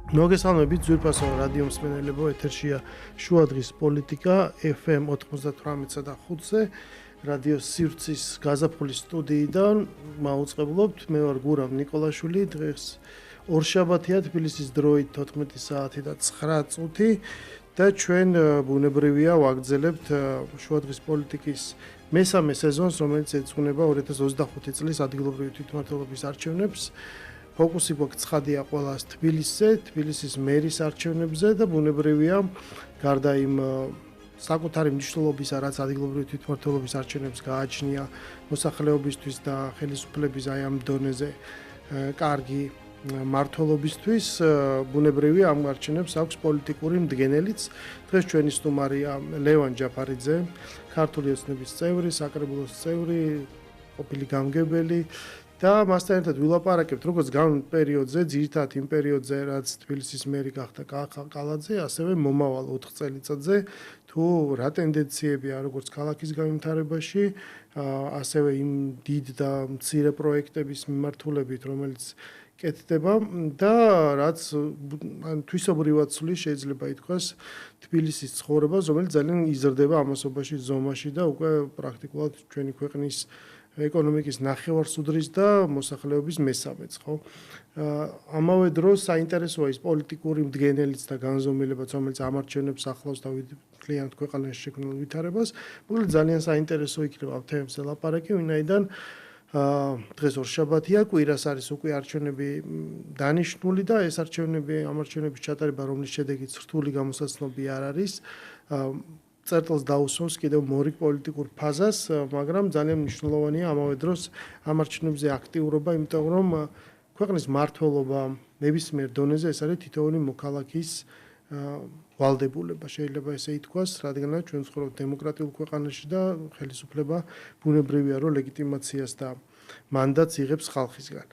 მოგესალმებით ძვირფასო რადიო მსმენელებო, ეთერშია შუადღის პოლიტიკა FM 98-სა და 5-ზე რადიო სივრცის გაზაფხულის სტუდიიდან მაუწყებლობთ. მე ვარ გურამ ნიკოლაშვილი. დღეს ორშაბათია, თბილისის დროით 14 საათი და 9 წუთი და ჩვენ ბუნებრივია ვაგრძელებთ შუადღის პოლიტიკის მესამე სეზონს, რომელიც ეძღვნება 2025 წლის ადგილობრივი თვითმმართველობის არჩევნებს. ფოკუსი გვაქვს ცხადია ყველას თბილისის მერის არჩევნებზე და ბუნებრივია გარდა იმ საკუთარი მნიშვნელობისა, რაც ადგილობრივი თვითმმართველობის არჩევნებს გააჩნია მოსახლეობისთვის და ხელისუფლების აი ამ დონეზე კარგი მმართველობისთვის, ბუნებრივია ამ არჩევნებს აქვს პოლიტიკური მდგენელიც. დღეს ჩვენი სტუმარია ლევან ჯაფარიძე, ქართული ოცნების წევრი, საკრებულოს წევრი, ყოფილი გამგებელი. და მასთან ერთად ვილაპარაკებთ როგორც განვლილ პერიოდზე, ძირითადად იმ პერიოდზე, რაც თბილისის მერი გახდა კალაძე, ასევე მომავალ 4 წელიწადზე, თუ რა ტენდენციებია როგორც ქალაქის განვითარებაში, ასევე იმ დიდ და მცირე პროექტების მიმართულებით, რომელიც კეთდება და რაც თვისობრივად ცვლის, შეიძლება ითქვას, თბილისის ცხოვრებას, რომელიც ძალიან იზრდება ამასობაში ზომაში და უკვე პრაქტიკულად ჩვენი ქვეყნის ეკონომიკის ნახევარსუდრის და მოსახლეობის მესამეც, ხო? ამავე დროს საინტერესოა ის პოლიტიკური მდგენელიც და განზომილებაც, რომელიც ამარჩევნებს ახლავს და მთლიანად ქვეყანაში შექმნილ ვითარებას. მოკლედ ძალიან საინტერესო იქნება ამ თემებზე ლაპარაკი, ვინაიდან დღეს ორშაბათია, კვირას არის უკვე არჩევნები დანიშნული და ეს ამ არჩევნების ჩატარება, რომლის შედეგიც რთული გამოსაცნობი არ არის, წერტილს დაუსვამს კიდევ მორიგ პოლიტიკურ ფაზას, მაგრამ ძალიან მნიშვნელოვანია ამავე დროს ამ არჩევნებზე აქტიურობა, იმიტომ რომ ქვეყნის მმართველობა ნებისმიერ დონეზე ეს არის თითოეული მოქალაქის ვალდებულება, შეიძლება ესე ითქვას, რადგანაც ჩვენ ცხოვრობთ დემოკრატიულ ქვეყანაში და ხელისუფლება ბუნებრივია, რომ ლეგიტიმაციას და მანდატს იღებს ხალხისგან.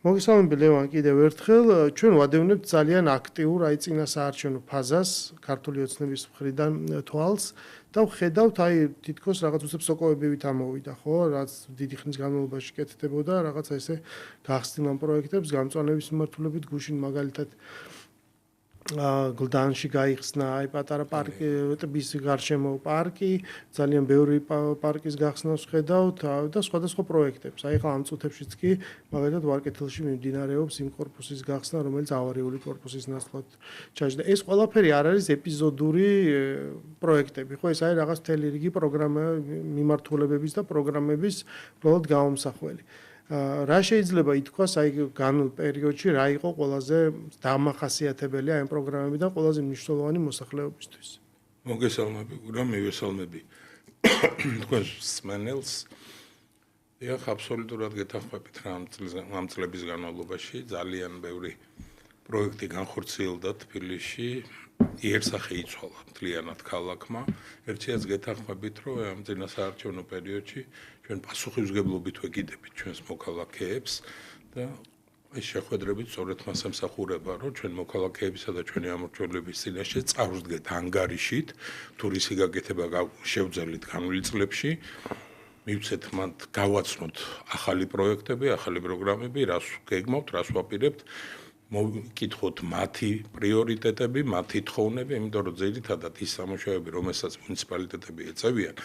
მოგესალმები ლევან კიდევ ერთხელ, ჩვენ ვადევნებთ ძალიან აქტიურ აი წინასაარჩევნო ფაზას ქართული ოცნების მხრიდან თვალს და ვხედავთ აი თითქოს რაღაც უცებ სოკოებივით ამოვიდა, ხო, რაც დიდი ხნის განმავლობაში კეთდებოდა, რაღაცა ესე გახსნილ პროექტებს გამწვანების მიმართულებით გუშინ მაგალითად გლდანში გაიხსნა აი პატარა პარკი, ტბის გარშემო პარკი, ძალიან ბევრი პარკის გახსნას ვხედავთ და სხვადასხვა პროექტებს. აი ხა ამ წუთებშიც კი მაგალითად ვარკეთილში მიმდინარეობს იმ კორპუსის გახსნა, რომელიც ავარიული კორპუსის ნაცვლად ჩაჯდა. ეს ყველაფერი არ არის ეპიზოდური პროექტები, ხო, ეს არის რაღაც მთელი რიგი პროგრამა მიმართულებების და პროგრამების უბრალოდ გამომსახველი. რა შეიძლება ითქვას აი განულ პერიოდში რა იყო ყველაზე დამახასიათებელი აი ამ პროგრამებიდან ყველაზე მნიშვნელოვანი მოსახლეობისთვის? მოგესალმები, გურამ, მივესალმები თქვენ მსმენელს. ეხლა აბსოლუტურად გეთანხმებით რა ამ წლების განმავლობაში ძალიან ბევრი პროექტი განხორციელდა თბილისში, იერსახე იცვალა მთლიანად ქალაქმა. ერთიაც გეთანხმებით, რომ ამ წინასაარჩევნო პერიოდში ჩვენ პასუხისმგებლობით ვეკიდებით ჩვენს მოქალაქეებს და ეს შეხვედრებით სწორედ მას ემსახურება, რომ ჩვენ მოქალაქეებისა და ჩვენი ამორჩევლების წინაშე წავსდგეთ ანგარიშით, თუ რისი გაკეთება შევძელით განვლილ წლებში, მივცეთ მათ გავაცნოთ ახალი პროექტები, ახალი პროგრამები, რას გეგმავთ, რას ვაპირებთ, მოვიკითხოთ მათი პრიორიტეტები, მათი თხოვნები, იმიტომ რომ ძირითადად ის სამუშაოები, რომელსაც მუნიციპალიტეტები ეწევიან,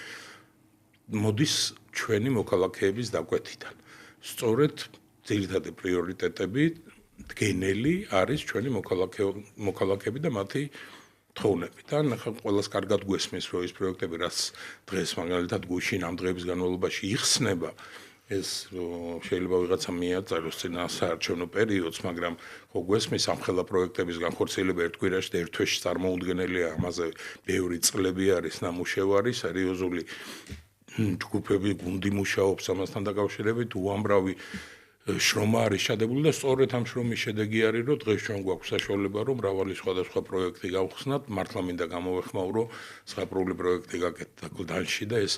მოდის ჩვენი მოქალაქეების დაკვეთიდან. სწორედ ძირითადი პრიორიტეტები დგენელი არის ჩვენი მოქალაქეები და მათი თხოვნები. და ნახე ყველას კარგად გვესმის, რომ ეს პროექტები, რაც დღეს მაგალითად გუშინ ამ დღეების განმავლობაში იხსნება, ეს შეიძლება ვიღაცა მიაწეროს წინასაარჩევნო პერიოდს, მაგრამ ხო გვესმის ამხელა პროექტების განხორციელება ერთ კვირაში და ერთ თვეში წარმოუდგენელია, ამაზე ბევრი წლები არის ნამუშევარი, სერიოზული ჯგუფები, გუნდი მუშაობს ამასთან დაკავშირებით, უამრავი შრომა არის შადებული და სწორედ ამ შრომის შედეგი არის, რომ დღეს ჩვენ გვაქვს საშუალება, რომ მრავალი სხვადასხვა პროექტი გავხსნათ, მართლა მინდა გამოვეხმაურო, სხვადასხვა პროექტი გაკეთდა გლდანში და ეს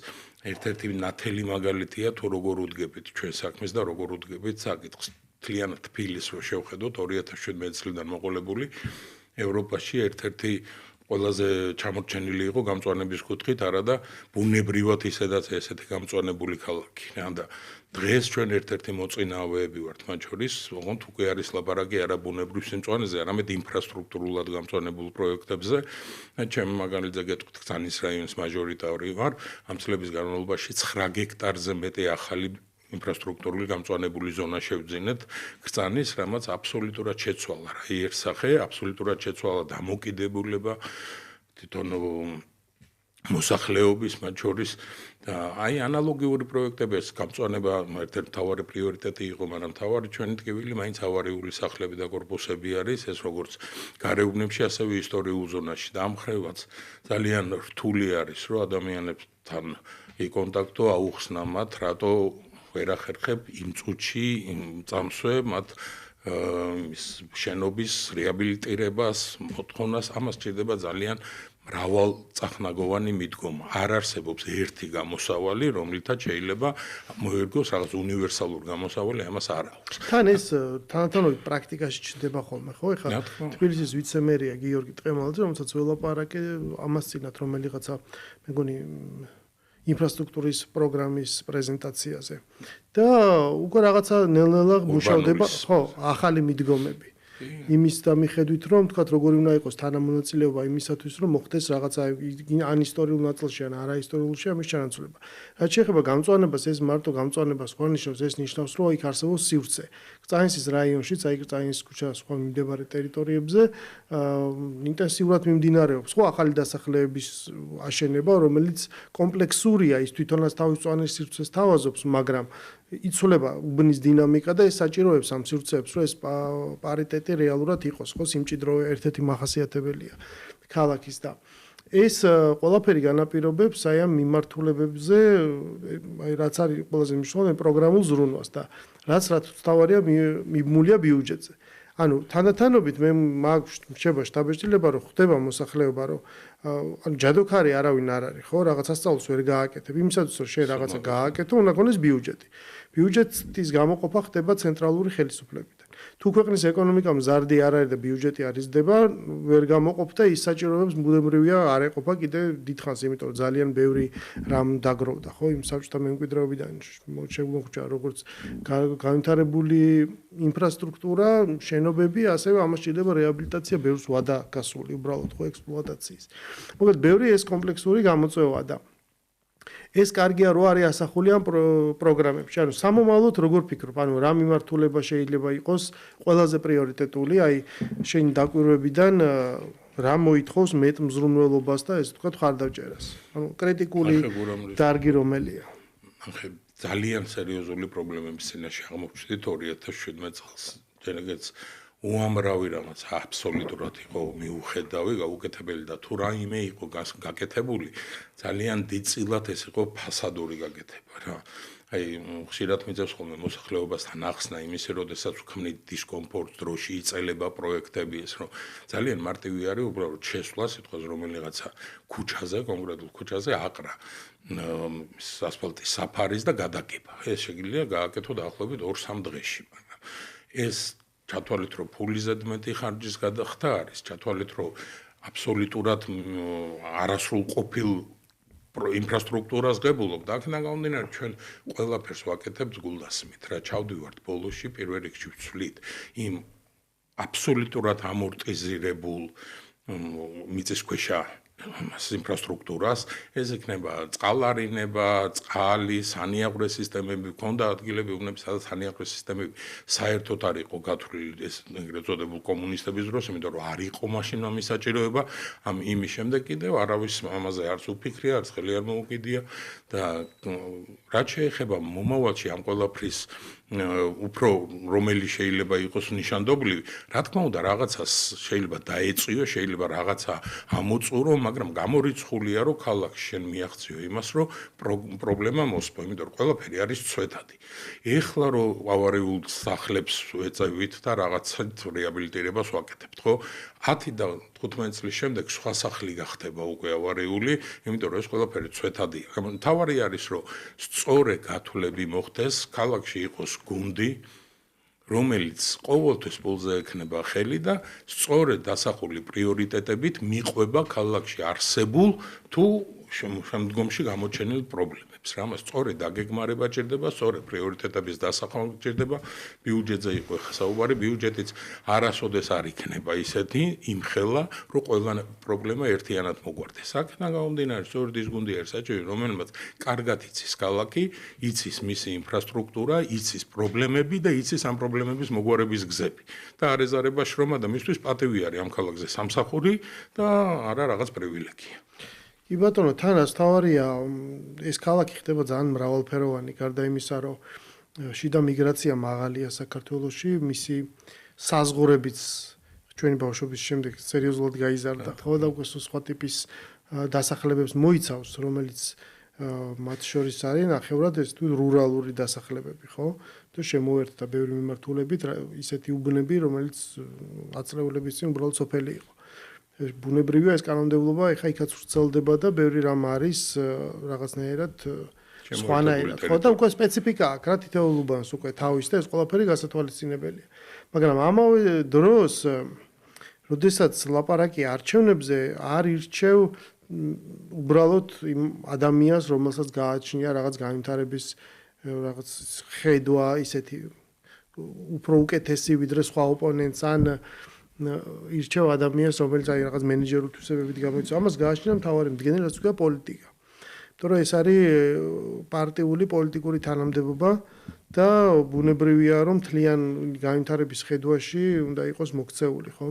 ერთ-ერთი ნათელი მაგალითია, თუ როგორ უდგებით ჩვენ საქმეს და როგორ უდგებით საკითხს. მთლიანად თბილისს რო შევხედოთ 2017 წლიდან მოყოლებული ევროპაში ერთ-ერთი ყველაზე ჩამორჩენილი იყო გამწვანების კუთხით, არა და ბუნებრივად ისედაც ესეთი გამწვანებული ქალაქი. და დღეს ჩვენ ერთ-ერთი მოწინააღმდეგეები ვართ მათ შორის, ოღონდ უკვე არის ლაპარაკი არა ბუნებრივ სიმწვანეზე, არამედ ინფრასტრუქტურულად გამწვანებულ პროექტებზე. ჩემ მაგალითზე გეტყვით, ქცანის რაიონის მაჟორიტარი ვარ, ამ წლების განმავლობაში 9 გექტარზე მეტი ახალი ინფრასტრუქტურული გამწვანებული ზონა შევძინეთ ქცანის, რამაც აბსოლუტურად შეცვალა რა იერსახე, აბსოლუტურად შეცვალა დამოკიდებულება თვითონ მოსახლეობის მათ შორის და აი ანალოგიური პროექტები ეს გამწვანება ერთ-ერთი მთავარი პრიორიტეტი იყო, მაგრამ მთავარი ჩვენი ტკივილი მაინც ავარიული სახლები და კორპუსები არის, ეს როგორც გარეუბნებში, ასევე ისტორიულ ზონაში და ამ ხრევაც ძალიან რთული არის, რომ ადამიანებთან იკონტაქტო აუხსნა მათ, რატო ვერ ახერხებ იმ წუთში იმ წამსვე მათ შენობის რეაბილიტირებას, მოთხოვნას, ამას სჭირდება ძალიან მრავალწახნაგოვანი მიდგომა. არ არსებობს ერთი გამოსავალი, რომლითაც შეიძლება მოერგოს რაღაც უნივერსალური გამოსავალი, ამას არ აქვს. თან ეს თანათანობით პრაქტიკაში ჩნდება ხოლმე, ხო? ეხლა თბილისის ვიცე-მერია გიორგი ტყემალაძე, რომელსაც ველაპარაკე ამას წინათ რომელიღაცა მეგონი ინფრასტრუქტურის პროგრამის პრეზენტაციაზე. და უკვე რაღაცა ნელ-ნელა მუშავდება, ხო, ახალი მიდგომები. იმის დამიხედვით, რომ თქვათ როგორი უნდა იყოს თანამონაწილეობა იმისათვის, რომ მოხდეს რაღაცა ან ისტორიულ ნაწილში, ან არაისტორიულში ამის ჩანაცვლება. რაც შეეხება გამწვანებას, ეს მარტო გამწვანებას ხო ნიშნავს, ეს ნიშნავს, რომ იქ არსებობს სივრცე. კრწანისის რაიონშიც, აი კრწანის ქუჩა სხვა მიმდებარე ტერიტორიებზე ინტენსიურად მიმდინარეობს ხო ახალი დასახლეების აშენება, რომელიც კომპლექსურია, ის თვითონაც თავის წვანის სივრცეს თავაზობს, მაგრამ იცვლება უბნის დინამიკა და ეს საჭიროებს ამ სივრცეებს, რომ ეს პარიტეტი რეალურად იყოს, ხო, სიმჭიდროვე ერთ-ერთი მახასიათებელია ქალაქის და ეს ყველაფერი განაპირობებს აი ამ მიმართულებებზე, აი რაც არის ყველაზე მნიშვნელოვანი პროგრამულ ზრუნვას და რაც თავარია მიბმულია ბიუჯეტზე. ანუ თანდათანობით მე მრჩება შტაბ-ბიჭდილება, რომ ხდება მოსახლეობა, რომ ანუ ჯადოქარი არავინ არ არის, ხო, რაღაცა სწავლს ვერ გააკეთებ. იმისათვის რომ შე რაღაცა გააკეთო, უნდა ქონდეს ბიუჯეტი. ბიუჯეტის გამოყოფა ხდება ცენტრალური ხელისუფლებიდან. თუ ქვეყნის ეკონომიკა მზარდი არ არის და ბიუჯეტი არ იზრდება, ვერ გამოყოფ და ის საჭიროებებს ბუნებრივია არ ეყოფა კიდე დიდხანს, იმიტომ რომ ძალიან ბევრი რამ დაგროვდა, ხო, იმ საბჭოთა მემკვიდრეობიდან შეგვხვდა როგორც განვითარებული ინფრასტრუქტურა, შენობები, ასევე ამას სჭირდება რეაბილიტაცია, ბევრს ვადა გასული, უბრალოდ ხო ექსპლუატაციის. მოკლედ ბევრი ეს კომპლექსური გამოწვევა და ეს კარგია რო არის ასახული ამ პროგრამებში. ანუ სამომავლოდ როგორ ფიქრობ, ანუ რა მიმართულება შეიძლება იყოს ყველაზე პრიორიტეტული, აი შენი დაკვირვებიდან რა მოითხოვს მეტ მზრუნველობას და ესე ვთქვათ ხარდაჭერას. ანუ კრიტიკული დარგი რომელია? ახლა ძალიან სერიოზული პრობლემების წინაშე აღმოჩნდით 2017 წელს. ჯერეგეც უამრავი რამაც აბსოლუტურად იყო მიუხედავი, გაუკეთებელი და თუ რაიმე იყო გაკეთებული, ძალიან დიდწილად ეს იყო ფასადური გაკეთება რა. აი ხშირად მიძებს ხოლმე მოსახლეობასთან ახსნა იმისი, როდესაც უქმნით დისკომფორტს, დროში იწელება პროექტები ეს, რომ ძალიან მარტივი არის უბრალოდ შესვლა სიტყვაზე რომელიღაცა ქუჩაზე, კონკრეტულ ქუჩაზე აყრა ასფალტის საფარის და გადაგება. ეს შეიძლება გააკეთო დაახლოებით 2-3 დღეში, მაგრამ ეს ჩათვალეთ, რომ ფული ზედმეტი ხარჯის გადახდა არის, ჩათვალეთ, რომ აბსოლუტურად არასრულ ყოფილ ინფრასტრუქტურას ღებულობ და აქედან გამომდინარე ჩვენ ყველაფერს ვაკეთებთ გულდასმით, რა ჩავდივართ ბოლოში პირველ რიგში ვცვლით იმ აბსოლუტურად ამორტიზირებულ მიწისქვეშა ინფრასტრუქტურას, ეს იქნება წყალარინება, წყალი, სანიაღვრე სისტემები, ქონდა ადგილები, უნების სადაც სანიაღვრე სისტემები საერთოდ არ იყო გათვლილი ეს ეგრეთ წოდებულ კომუნისტების დროს, იმიტომ რომ არ იყო მაშინ ამის საჭიროება, ამ იმის შემდეგ კიდევ არავის ამაზე არც უფიქრია, არც ხელი არ მოუკიდია და რაც შეეხება მომავალში ამ ყველაფრის უფრო რომელი შეიძლება იყოს ნიშანდობლივი, რა თქმა უნდა რაღაცას შეიძლება დაეწიო, შეიძლება რაღაცა ამოწურო, მაგრამ გამორიცხულია, რომ ქალაქში შენ მიაღწიო იმას, რომ პრობლემა მოსპო, იმიტომ რომ ყველაფერი არის ცვეთადი. ეხლა რომ ავარიულ სახლებს ეწევით და რაღაცა რეაბილიტირებას ვაკეთებთ, ხო? 10 და 15 წლის შემდეგ სხვა სახლი გახდება უკვე ავარიული, იმიტომ რომ ეს ყველაფერი ცვეთადია. მთავარი არის, რომ სწორე გათვლები მოხდეს, ქალაქში იყოს გუნდი, რომელიც ყოველთვის პულზე ექნება ხელი და სწორედ დასახული პრიორიტეტებით მიყვება ქალაქში არსებულ თუ შემდგომში გამოჩენილ პრობლემებს. რამაც სწორედ დაგეგმარება ჭირდება, სწორედ პრიორიტეტების დასახვა ჭირდება. ბიუჯეტზე იყო საუბარი, ბიუჯეტიც არასოდეს არ იქნება ისეთი იმხელა, რომ ყველა პრობლემა ერთიანად მოგვარდეს. აქედან გამომდინარე, სწორედ ის გუნდი არის საჭირო, რომელმაც კარგად იცის ქალაქი, იცის მისი ინფრასტრუქტურა, იცის პრობლემები და იცის ამ პრობლემების მოგვარების გზები. და არ ეზარება შრომა და მისთვის პატივი არის ამ ქალაქზე სამსახური და არა რაღაც პრივილეგია. კი ბატონო, თანაც თავარია ეს ქალაქი ხდება ძალიან მრავალფეროვანი, გარდა იმისა, რომ შიდა მიგრაცია მაღალია საქართველოში, მისი საზღურებიც ჩვენი ბავშვობის შემდეგ სერიოზულად გაიზარდა. ხო და უკვე სხვა ტიპის დასახლებებს მოიცავს, რომელიც მათ შორის არის ნახევრად ეს თუ რურალური დასახლებები, ხო? თუ შემოერთდა ბევრი მიმართულებით ისეთი უბნები, რომელიც აწლეულების წინ უბრალოდ სოფელი იყო. ბუნებრივია ეს კანონმდებლობა, ეხა იქაც ვრცელდება და ბევრი რამ არის რაღაცნაირად სხვანაირად. ხო და უკვე სპეციფიკა აქვს, რა თითოეულ უბანს უკვე თავის და ეს ყველაფერი გასათვალისწინებელია. მაგრამ ამავე დროს, როდესაც ლაპარაკი არჩევნებზე არ ირჩევ უბრალოდ იმ ადამიანს, რომელსაც გააჩნია რაღაც განვითარების რაღაც ხედვა, ისეთი უფრო უკეთესი ვიდრე სხვა ოპონენტს ან ირჩევ ადამიანს, რომელიც აი რაღაც მენეჯერულ თვისებებით გამოიწვია. ამას გააჩნია მთავარი მდგენელი, რაც ქვია პოლიტიკა. იმიტომ რომ ეს არის პარტიული პოლიტიკური თანამდებობა და ბუნებრივია, რომ მთლიან განვითარების ხედვაში უნდა იყოს მოქცეული, ხო?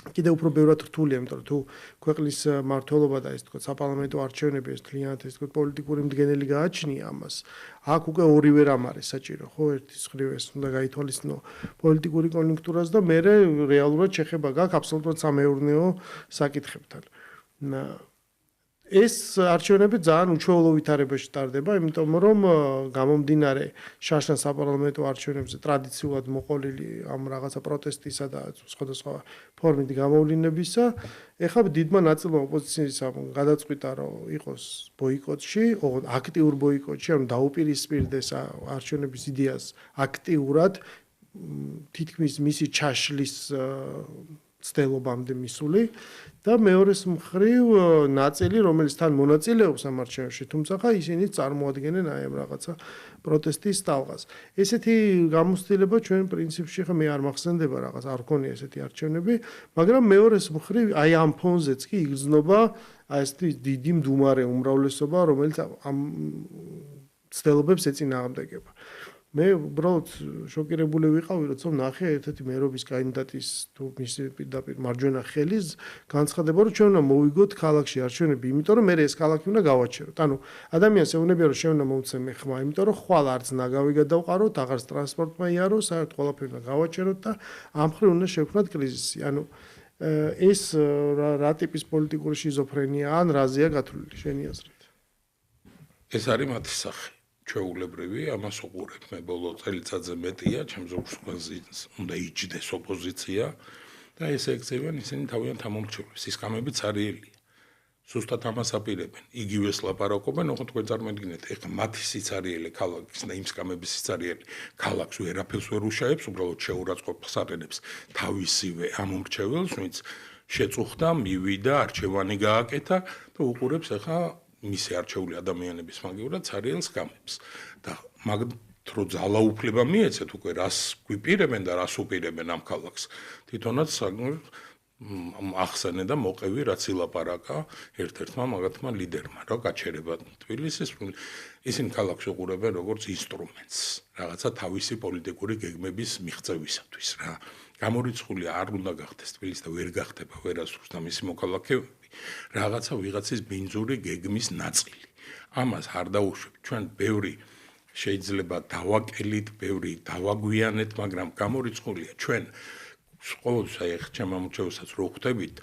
კიდევ უფრო ბევრად რთულია, იმიტომ რომ თუ ქვეყნის მმართველობა და ეს თქო საპარლამენტო არჩევნები ეს თლიანად ეს თქო პოლიტიკური მდგენელი გააჩნია ამას. აქ უკვე ორივე რამ არის საჭირო, ხო? ერთის მხრივ ეს უნდა გაითვალისწინო პოლიტიკური კონიუნქტურას და მე რეალურად შეხება გაქვს აბსოლუტურად სამეურნეო საკითხებთან. ეს არჩევნები ძალიან უჩვეულო ვითარებაში ტარდება, იმიტომ რომ გამომდინარე შაშან საპარლამენტო არჩევნებზე ტრადიციულად მოყოლილი ამ რაღაცა პროტესტისა და სხვადასხვა ფორმით გამოვლინებისა, ეხლა დიდმა ნაწილმა ოპოზიციის გადაწყვიტა, რომ იყოს ბოიკოტში, აქტიურ ბოიკოტში, ანუ დაუპირისპირდეს არჩევნების იდეას აქტიურად, თითქმის მისი ჩაშლის ცდილობამდე მისული და მეორეს მხრივ ნაწილი, რომელიც თან მონაწილეობს ამ არჩევნებში, თუმცა ისინი წარმოადგენენ აი ამ რაღაცა პროტესტის ტალღას. ესეთი გამოცდილება ჩვენ პრინციპში ხა მე არ მახსენდება რაღაც არ ქონია ესეთი არჩევნები, მაგრამ მეორეს მხრივ აი ამ ფონზეც კი იგრძნობა აი ესეთი დიდი მდუმარე უმრავლესობა, რომელიც ამ ცდილობებს ეწინააღმდეგება. მე უბრალოდ შოკირებული ვიყავი, როცა ნახე ერთ-ერთი მერობის კანდიდატის თუ მისი პირდაპირ მარჯვენა ხელის განცხადება, რომ ჩვენ უნდა მოვიგოთ ქალაქში არჩევნები, იმიტომ რომ მე ეს ქალაქი უნდა გავაჩეროთ. ანუ ადამიანს ეუბნებიან, რომ ჩვენ უნდა მოვცემ ხმა, იმიტომ რომ ხვალ არც ნაგავი გადავყაროთ, აღარც ტრანსპორტმა იაროს, საერთოდ ყველაფერი უნდა გავაჩეროთ და ამ მხრივ უნდა შევქმნათ კრიზისი. ანუ ეს რა ტიპის პოლიტიკური შიზოფრენია ან რაზეა გათვლილი შენი აზრით? ეს არის მათი სახე. ჩვეულებრივი, ამას უყურებ მე ბოლო წელიწადზე მეტია, ჩემს ზოგს უნდა იჯდეს ოპოზიცია და ესე ექცევიან ისინი თავიანთ ამომრჩევლებს. ის კამები ცარიელია. სუსტად ამას აპირებენ. იგივეს ლაპარაკობენ, ოღონდ თქვენ წარმოიდგინეთ, ეხლა მათი სიცარიელი ქალაქის და იმ კამების სიცარიელი ქალაქს ვერაფერს ვერ უშაებს, უბრალოდ შეურაცხყოფას აყენებს თავისივე ამომრჩეველს, ვინც შეწუხდა, მივიდა, არჩევანი გააკეთა და უყურებს ეხლა მისი არჩეული ადამიანების მაგივრად ცარიელს გამებს და მაგ დრო ძალაუფლება მიეცეთ უკვე რას გვიპირებენ და რას უპირებენ ამ ქალაქს თვითონაც ახსენე და მოყევი რაც ილაპარაკა ერთ-ერთმა მაგათმა ლიდერმა რომ გაჩერება თბილისის ისინი ქალაქს უყურებენ როგორც ინსტრუმენტს რაღაცა თავისი პოლიტიკური გეგმების მიღწევისათვის რა გამორიცხული არ უნდა გახდეს თბილისი და ვერ გახდება ვერასდროს და მისი მოქალაქეები რაღაცა ვიღაცის ბინძური გეგმის ნაწილი. ამას არ დაუშვებთ. ჩვენ ბევრი შეიძლება დავაკელით, ბევრი დავაგვიანეთ, მაგრამ გამორიცხულია ჩვენ ყოველთვის აი ჩემ ამორჩეულსაც რო ხვდებით,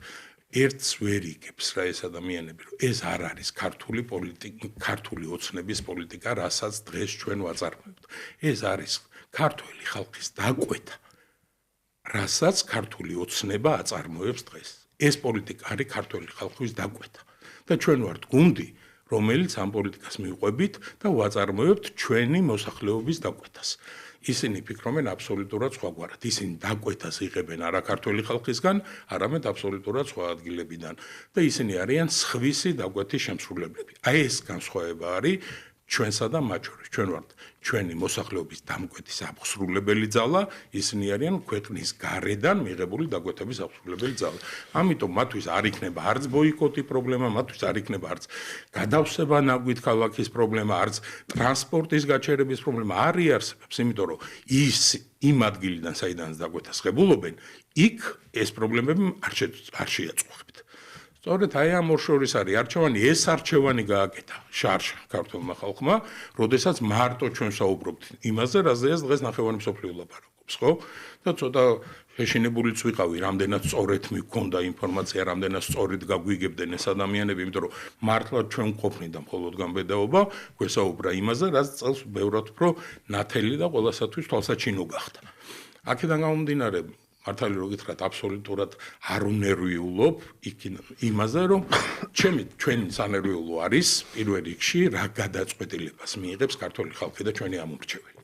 ერთს ვერ იგებს რა ეს ადამიანები, რომ ეს არ არის ქართული პოლიტიკა, ქართული ოცნების პოლიტიკა, რასაც დღეს ჩვენ ვაწარმოებთ. ეს არის ქართული ხალხის დაკვეთა, რასაც ქართული ოცნება აწარმოებს დღეს. ეს პოლიტიკა არის ქართული ხალხის დაკვეთა და ჩვენ ვართ გუნდი, რომელიც ამ პოლიტიკას მივყვებით და ვაწარმოებთ ჩვენი მოსახლეობის დაკვეთას. ისინი ფიქრობენ აბსოლუტურად სხვაგვარად. ისინი დაკვეთას იღებენ არა ქართული ხალხისგან, არამედ აბსოლუტურად სხვა ადგილებიდან და ისინი არიან სხვისი დაკვეთის შემსრულებლები. აი ეს განსხვავება არის ჩვენსა და მათ შორის. ჩვენ ვართ ჩვენი მოსახლეობის დამკვეთის აღსრულებელი ძალა, ისინი არიან ქვეყნის გარედან მიღებული დაკვეთების აღსრულებელი ძალა. ამიტომ მათთვის არ იქნება არც ბოიკოტი პრობლემა, მათთვის არ იქნება არც გადავსება ნაგვით ქალაქის პრობლემა, არც ტრანსპორტის გაჩერების პრობლემა არ იარსებებს, იმიტომ რომ იმ ადგილიდან, საიდანაც დაკვეთას ღებულობენ, იქ ეს პრობლემები არ შეაწყვეტთ. სწორედ აი ამ ორ შორის არის არჩევანი, ეს არჩევანი გააკეთა შარშ ქართულმა ხალხმა, როდესაც მარტო ჩვენ საუბრობთ იმაზე, რაზეც დღეს ნახევარი მსოფლიო ლაპარაკობს, ხო? და ცოტა შეშინებულიც ვიყავი, რამდენად სწორედ მქონდა ინფორმაცია, რამდენად სწორედ გაგვიგებდნენ ეს ადამიანები, იმიტომ რომ მართლა ჩვენ ყოფნიდა მხოლოდ გამბედაობა, გვესაუბრა იმაზე, რაც წელს ბევრად უფრო ნათელი და ყველასათვის თვალსაჩინო გახდა. აქედან გამომდინარე მართალი რო გითხრათ, აბსოლუტურად არ უნერვიულობ იმაზე, რომ ჩვენი სანერვიულო არის პირველ რიგში რა გადაწყვეტილებას მიიღებს ქართული ხალხი და ჩვენი ამორჩეველი.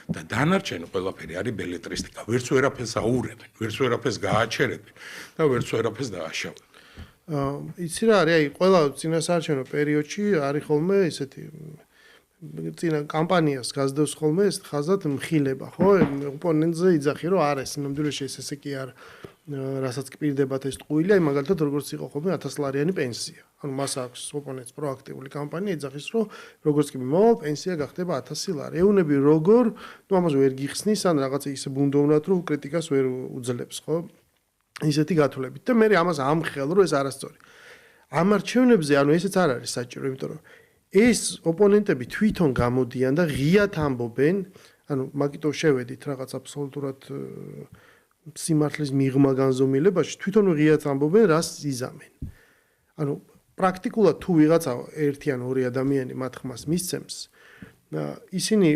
და დანარჩენი ყველაფერი არის ბელეტრისტიკა. ვერც ვერაფერს აურებენ, ვერც ვერაფერს გააჩერებენ და ვერც ვერაფერს დააშავებენ. იცი რა არის, აი ყველა წინასაარჩევნო პერიოდში არის ხოლმე ესეთი წინა კამპანიას გაზდევს ხოლმე ეს ხაზად მხილება, ხო? ოპონენტზე იძახი რომ არა, ეს ნამდვილად ესე კი არ რასაც გპირდებათ ეს ტყუილი, აი მაგალითად როგორც იყო ხოლმე 1000 ლარიანი პენსია. ანუ მას აქვს ოპონენტს პროაქტიული კამპანია, იძახის რომ როგორც კი მომავალ პენსია გახდება 1000 ლარი. ეუნები როგორ, ნუ ამაზე ვერ გიხსნის, ან რაღაცა ისე ბუნდოვნად რომ კრიტიკას ვერ უძლებს, ხო? ისეთი გათვლებით და მე ამას ამხელ რომ ეს არასწორი. ამ არჩევნებზე ანუ ესეც არ არის საჭირო, იმიტომ რომ ეს ოპონენტები თვითონ გამოდიან და ღიად ამბობენ, ანუ მაგიტო შევედით რაღაც აბსოლუტურად სიმართლის მიღმა განზომილებაში, თვითონ ღიად ამბობენ, რას იზამენ. ანუ პრაქტიკულად თუ ვიღაცა ერთი ან ორი ადამიანი მათ ხმას მისცემს, ისინი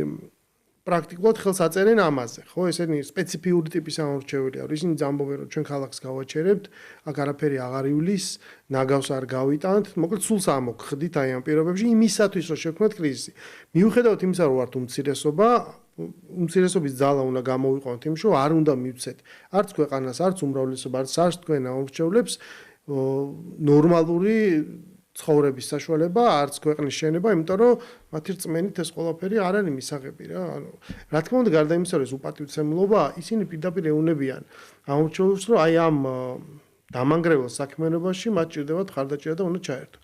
პრაქტიკულად ხელს აწერენ ამაზე, ხო, ესენი სპეციფიური ტიპის ამორჩეველი არის. ისინი ამბობენ, რომ ჩვენ ქალაქს გავაჩერებთ, აქ არაფერი აღარ ივლის, ნაგავს არ გავიტანთ, მოკლედ სულს ამოგხდით აი ამ პირობებში იმისათვის, რომ შევქმნათ კრიზისი. მიუხედავად იმისა, რომ ვართ უმცირესობა, უმცირესობის ძალა უნდა გამოვიყვანოთ იმ შო, არ უნდა მივცეთ არც ქვეყანას, არც უმრავლესობას, არც თქვენ ამორჩევლებს ნორმალური ცხოვრების საშუალება, არც ქვეყნის შენება, იმიტომ რომ მათი რწმენით ეს ყველაფერი არ არის მისაღები რა. ანუ რა თქმა უნდა, გარდა იმისა, რომ ეს უპატივცემლობა, ისინი პირდაპირ ეუნებიან ამორჩევლებს, რომ აი ამ დამანგრეველ საქმიანობაში მათ ჭირდებათ ხარდაჭერა და უნდა ჩაერთო.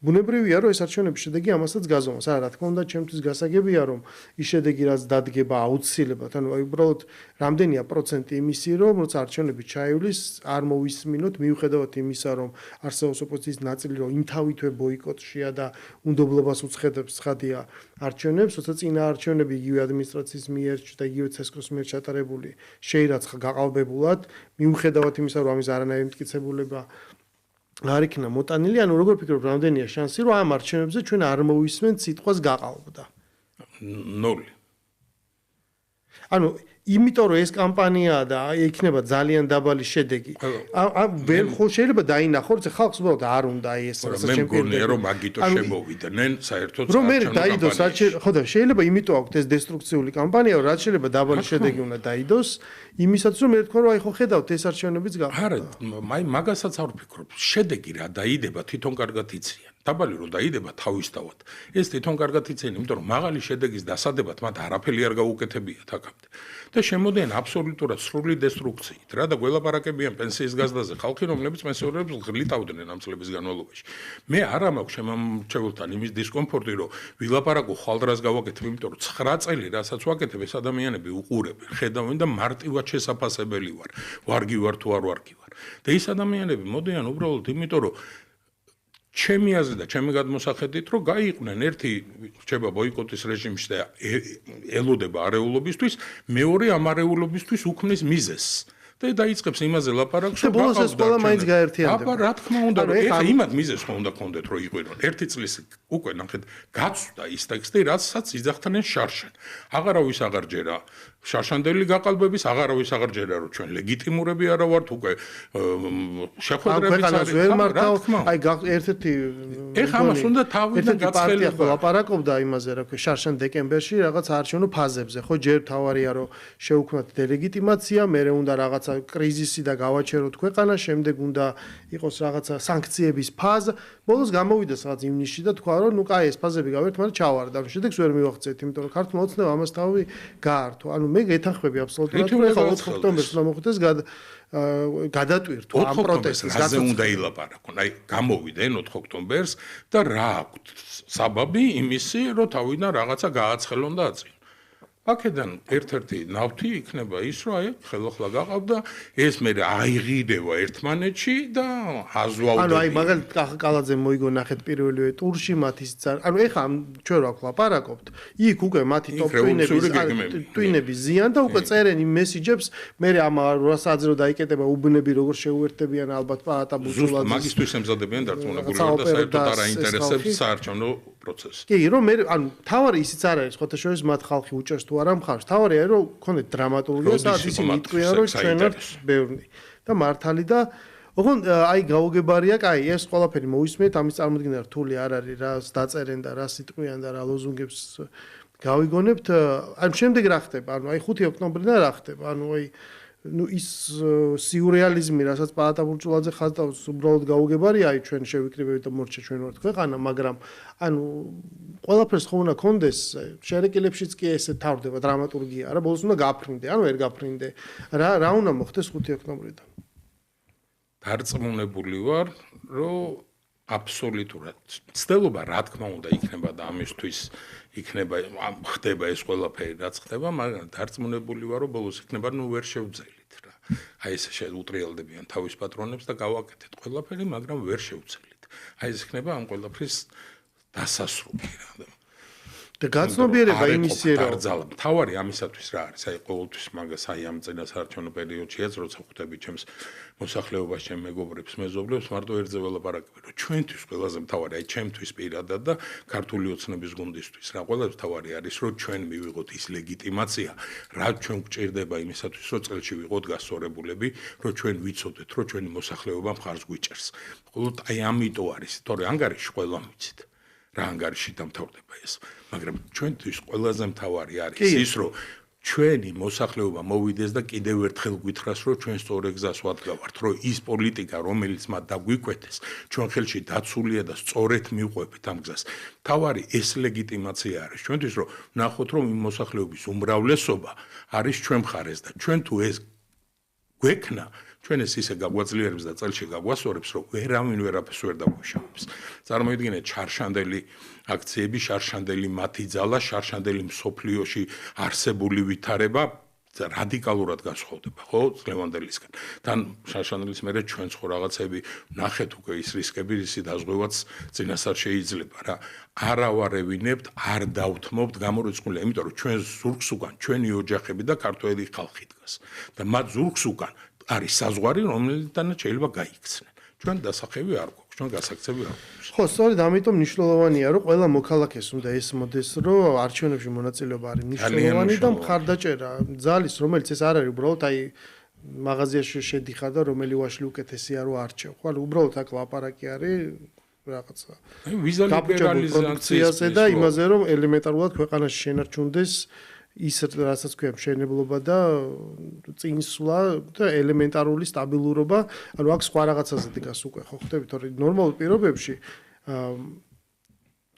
ბუნებრივია, რომ ეს არჩევნების შედეგი ამასაც გაზომოს. რა თქმა უნდა, ჩემთვის გასაგებია, რომ ის შედეგი რაც დადგება აუცილებლად, ანუ აი უბრალოდ რამდენია პროცენტი იმისი, რომ როცა არჩევნები ჩაივლის, არ მოვისმინოთ, მიუხედავად იმისა, რომ არსებობს ოპოზიციის ნაწილი, რომ იმთავითვე ბოიკოტშია და უნდობლობას უცხადებს ცხადია არჩევნებს, როცა წინა არჩევნები იგივე ადმინისტრაციის მიერ და იგივე ცესკოს მიერ ჩატარებული შეირაცხა გაყალბებულად, მიუხედავად იმისა, რომ ამის არანაირი მტკიცებულება არ იქნა მოტანილი, ანუ როგორ ფიქრობ, რამდენია შანსი, რომ ამ არჩევნებზე ჩვენ არ მოვისმენთ სიტყვას გაყალბდა? 0. ანუ იმიტომ რომ ეს კამპანიაა და იქნება ძალიან დაბალი შედეგი. ვერ ხო შეიძლება დაინახო, რომ ხალხს უბრალოდ არ უნდა ეს რასაც ჩემ მგონია რომ მაგიტო შემოვიდნენ საერთოდ რომ მე დაიდოს ხო და შეიძლება იმიტომ აქვს ეს დესტრუქციული კამპანია, რაც შეიძლება დაბალი შედეგი უნდა დაიდოს, იმისაც რომ მე თქვა რომ აი ხო ხედავთ ეს არჩევნებიც გახდა. არა, აი მაგასაც არ ვფიქრობ. შედეგი რა დაიდება თვითონ კარგად იციან. დაბალი რომ დაიდება თავისთავად. ეს თვითონ კარგად იციან, იმიტომ რომ მაღალი შედეგის დასადებად მათ არაფერი არ გაუკეთებიათ აქამდე. და შემოდიან აბსოლუტურად სრული დესტრუქციით რა და გველაპარაკებიან პენსიის გაზრდაზე ხალხი რომლებიც პენსიონერებს ღლიტავდნენ ამ წლების განმავლობაში. მე არა მაქვს შემამჩევლთან იმის დისკომფორტი რომ ვილაპარაკო ხვალდრას გავაკეთებ, იმიტომ რომ 9 წელი რასაც ვაკეთებ ეს ადამიანები უყურებენ, ხედავენ და მარტივად შესაფასებელი ვარ. ვარგი ვარ თუ არ ვარგი ვარ. და ეს ადამიანები მოდიან უბრალოდ იმიტომ რომ ჩემი აზრით და ჩემი გადმოსახედით რომ გაიყვნენ ერთი რჩება ბოიკოტის რეჟიმში და ელოდება არეულობისთვის, მეორე ამ არეულობისთვის უქმნის მიზეზს. და დაიწყებს იმაზე ლაპარაკს, რომ ბოლოს ეს ყველა მაინც გაერთიანდება. აბა რა თქმა უნდა, რომ ეხა იმად მიზეზს ხო უნდა გქონდეთ, რომ იყვნენ. ერთი წლის უკვე ნახეთ, გაცვდა ის ტექსტი, რასაც იძახდნენ შარშან. აღარავის აღარ ჯერა შარშანდელი გაყალბების აღარავის აღარ ჯერა რომ ჩვენ ლეგიტიმურები არა ვართ უკვე შეხვედრებიც არის ვერ მართავ აი ერთ-ერთი ეხა ამას უნდა თავიდან გაცხელება ლაპარაკობდა იმაზე რა ქვია შარშან დეკემბერში რაღაც არჩევნო ფაზებზე ხო ჯერ თავარია რომ შეუქმნათ დელეგიტიმაცია მერე უნდა რაღაცა კრიზისი და გავაჩეროთ ქვეყანა შემდეგ უნდა იყოს რაღაცა სანქციების ფაზა ბოლოს გამოვიდა რაღაც ივნისში და თქვა რომ ნუ კაი ეს ფაზები გავერთ მაგრამ ჩავარდა შედეგს ვერ მივახცეთ იმიტომ რომ ქართულმა ოცნება ამას თავი გაართო ანუ მე გეთანხმები აბსოლუტურად რომ ეხლა 4 ოქტომბერს უნდა მოხდეს გადატვირთვა ამ პროტესტს გაზე უნდა ილაპარაკონ აი გამოვიდნენ 4 ოქტომბერს და რა აქვთ საბაბი იმისი რომ თავიდან რაღაცა გააცხელონ და აწინ აქედან ერთ-ერთი ნავთი იქნება ის რომ აი ხელახლა გაყავდა ეს მე აიღიდება ერთმანეთში და აზვავდება ანუ აი მაგალითად კალაძე მოიგო ნახეთ პირველივე ტურში მათი ანუ ეხლა ჩვენ რა ვქლაპარაკობთ იქ უკვე მათი ტვინების ზიან და უკვე წერენ იმ მესიჯებს მე ამ 8 საათზე რომ დაიკეტება უბნები როგორ შეუერთებიან ალბათ პაატა ბუზულაძეს მაგისტვის ემზადებიან დარწმუნებულად და საერთოდ არ აინტერესებს საარჩევნო პროცესი კი რომ მე ანუ თავარი ისიც არ არის ხოთა შორის მათ ხალხი უჭერს თუ არა მხარს თავარი არის რომ ქონდეთ დრამატურგია სადაც ისინი იტყვიან რომ ჩვენ ვართ ბევრი და მართალი და ოღონ აი გაუგებარია კაი ეს ყველაფერი მოისმენთ ამის წარმოქმნა რთული არ არის რას დაწერენ და რას იტყვიან და რა ლოზუნგებს გავიგონებთ ანუ შემდეგ რა ხდება ანუ აი 5 ოქტომბრიდან რა ხდება ანუ აი ну ის სიურეალიზმი რასაც პაატა ბურჭულაძე ხაზავს უბრალოდ გაუგებარია აი ჩვენ შევიკრიბებით და მორჩა ჩვენ ვართ ქვეყანა მაგრამ ანუ ყველაფერს ხო უნდა კონდეს შერეკილებშიც კი ესე თავდება დრამატურგია არა ბოლოს უნდა გაფრინდე ანუ ვერ გაფრინდე რა უნდა მოხდეს 5 ოქტომბრიდან დარწმუნებული ვარ რომ აბსოლუტურად ცდილობა რა თქმა უნდა იქნება და ამისთვის იქნება ხდება ეს ყველაფერი რაც ხდება მაგრამ დარწმუნებული ვარ რომ ბოლოს იქნება ნუ ვერ შევძელით რა აი ეს შეუტრიალდებიან თავის პატრონებს და გავაკეთეთ ყველაფერი მაგრამ ვერ შევძელით აი ეს იქნება ამ ყველაფრის დასასრული რა და გაცნობიერება იმისია რომ თავარი ამისათვის რა არის აი ყოველთვის მაგას აი ამ წინასაარჩევნო პერიოდშიაც როცა ხვდები ჩემს მოსახლეობას ჩემ მეგობრებს მეზობლებს მარტო ერთზე ველაპარაკები რომ ჩვენთვის ყველაზე მთავარი აი ჩემთვის პირადად და ქართული ოცნების გუნდისთვის რა ყველაზე მთავარი არის რომ ჩვენ მივიღოთ ის ლეგიტიმაცია რა ჩვენ გვჭირდება იმისათვის რომ წელში ვიყოთ გასწორებულები რომ ჩვენ ვიცოდეთ რომ ჩვენი მოსახლეობა მხარს გვიჭერს მხოლოდ აი ამიტომ არის თორე ანგარიში ყველა მიცით რა ანგარიში დამთავრდება ეს მაგრამ ჩვენთვის ყველაზე მთავარი არის ის რომ ჩვენი მოსახლეობა მოვიდეს და კიდევ ერთხელ გითხრას რომ ჩვენ სწორ გზას ვადგავართ რომ ის პოლიტიკა რომელიც მათ დაგვიკვეთეს ჩვენ ხელში დაცულია და სწორედ მივყვებით ამ გზას თავარი ეს ლეგიტიმაცია არის ჩვენთვის რომ ნახოთ რომ იმ მოსახლეობის უმრავლესობა არის ჩვენ მხარეს და ჩვენ თუ ეს გვექნა ჩვენ ეს ისე გაგვაძლიერებს და წელში გაგვასწორებს რომ ვერავინ ვერაფერს ვერ დაგვიშავებს წარმოიდგინეთ შარშანდელი აქციები შარშანდელი მათი ძალა შარშანდელი მსოფლიოში არსებული ვითარება რადიკალურად განსხვავდება ხო ლევანდელისგან თან შარშანdelis მერე ჩვენ ხო რაღაცები ნახეთ უკვე ის რისკები ისი დაზღვევაც წინასწარ შეიძლება რა არა ვარევინებთ არ დავთმობთ გამორიცხული იმიტომ რომ ჩვენ ზურგს უკან ჩვენი ოჯახები და ქართველი ხალხი დგას და მათ ზურგს უკან არის საზღვარი რომელთანაც შეიძლება გაიქცნენ ჩვენ დასახევი არ გვაქვს ჩვენ გასაქცევი არ გვაქვს ხო სწორედ ამიტომ მნიშვნელოვანია რომ ყველა მოქალაქეს უნდა ესმოდეს რომ არჩევნებში მონაწილეობა არის მნიშვნელოვანი და მხარდაჭერა ძალის რომელიც ეს არ არის უბრალოდ აი მაღაზიაში შედიხარ და რომელი ვაშლი უკეთესია რომ არჩევ ხო უბრალოდ აქ ლაპარაკი არის რაღაცა ვიზუალიზაციაზე და იმაზე რომ ელემენტარულად ქვეყანაში შენარჩუნდეს ის რასაც ქვია მშენებლობა და წინსვლა და ელემენტარული სტაბილურობა, ანუ აქ სხვა რაღაცაზე დგას უკვე ხო ხდები, თორე ნორმალურ პირობებში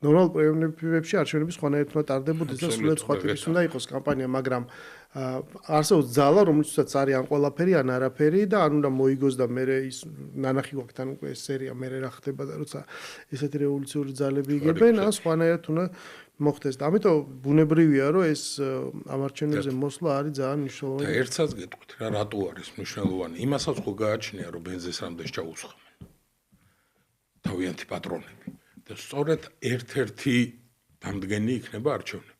არჩევნების ხანაერთმა ტარდებოდეს და სულ სხვა ტიპის უნდა იყოს კამპანია, მაგრამ არსებობს ძალა, რომელიცაც არის ან ყველაფერი, ან არაფერი და ან უნდა მოიგოს და მე ის ნანახი გვაქვს თან უკვე ეს სერია მე რა ხდება და როცა ესეთი რევოლუციური ძალები იგებენ, ან სხვანაირად უნდა მოხდეს და ამიტომ ბუნებრივია რომ ეს ამ არჩევნებზე მოსვლა არის ძალიან მნიშვნელოვანი. და ერთსაც გეტყვით რა რატო არის მნიშვნელოვანი? იმასაც ხო გააჩნია რომ ბენზინს რამდენს ჩაუსხამენ. თავიანთი პატრონები. და სწორედ ერთ-ერთი დამდგენი იქნება არჩევნები.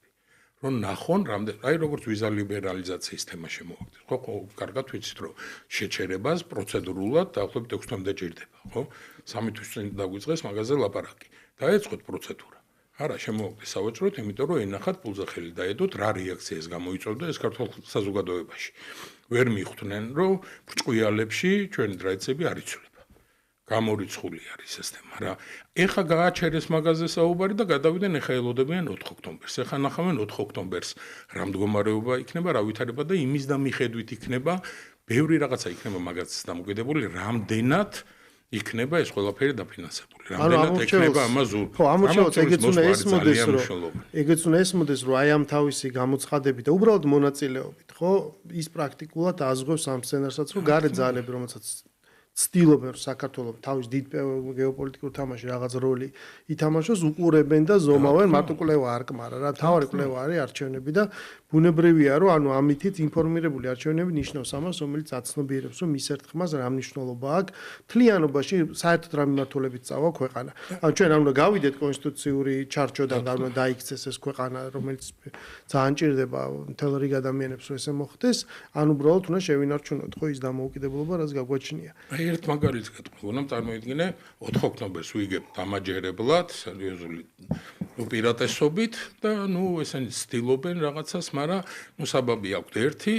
რომ ნახონ რამდენ აი როგორც ვიზა ლიბერალიზაციის თემა შემოვაგდეს. ხო კარგად ვიცით რომ შეჩერებას პროცედურულად დაახლოებით 6 თვემდე ჭირდება, ხო? 3 თვის წინ დაგვიწყეს მაგაზე ლაპარაკი. დაეწყოთ პროცედურა. არა, შემოვაგდე სავაჭროდ, იმიტომ რომ ენახათ პულზე ხელი დაედოთ, რა რეაქციას გამოიწვევდა ეს ქართულ საზოგადოებაში. ვერ მიხვდნენ, რომ ბრჭყვიალებში ჩვენი ტრადიციები არ იცვლება. გამორიცხული არის ეს თემა რა. ეხა გააჩერეს მაღაზია საუბარი და გადავიდნენ ეხა ელოდებიან 4 ოქტომბერს. ეხა ნახავენ 4 ოქტომბერს რა მდგომარეობა იქნება, რა ვითარება და იმის და მიხედვით იქნება, ბევრი რაღაცა იქნება მაგაზიის დამოკიდებული, რამდენად იქნება ეს ყველაფერი დაფინანსებული. რამდენად იქნება ამაზე. ხო, ამოჩევს ეგეც უნდა ესმოდეს, რომ აი ამ თავისი გამოცხადები და უბრალოდ მონაწილეობით, ხო, ის პრაქტიკულად აზღვევს ამ სცენარსაც, რომ გარე ძალები, რომელსაც ცდილობენ საქართველოს თავის დიდ გეოპოლიტიკურ თამაში რაღაც როლი ითამაშოს, უყურებენ და ზომავენ, მარტო კვლევა არ კმარა რა, თავარი კვლევა არის არჩევნები და ბუნებრივია, რომ ანუ ამითით ინფორმირებული არჩევნები ნიშნავს ამას, რომელიც აცნობიერებს, რომ მის ერთ ხმას რა მნიშვნელობა აქვს თლიანობაში, საერთოდ რა მიმართულებით წავა ქვეყანა. ანუ ჩვენ არ უნდა გავიდეთ კონსტიტუციური ჩარჩოდან და უნდა დაიქცეს ეს ქვეყანა, რომელიც ძალიან ჭირდება მთელ რიგ ადამიანებს, რომ ესე მოხდეს, ან უბრალოდ უნდა შევინარჩუნოთ ხო ის დამოუკიდებლობა, რაც გაგვაჩნია. ერთ მაგალითს გეტყვი, წარმოიდგინე 4 ოქტომბერს ვიგებ დამაჯერებლად, სერიოზული უპირატესობით და ესენი ცდილობენ რაღაცას, მაგრამ საბაბი აქვს ერთი,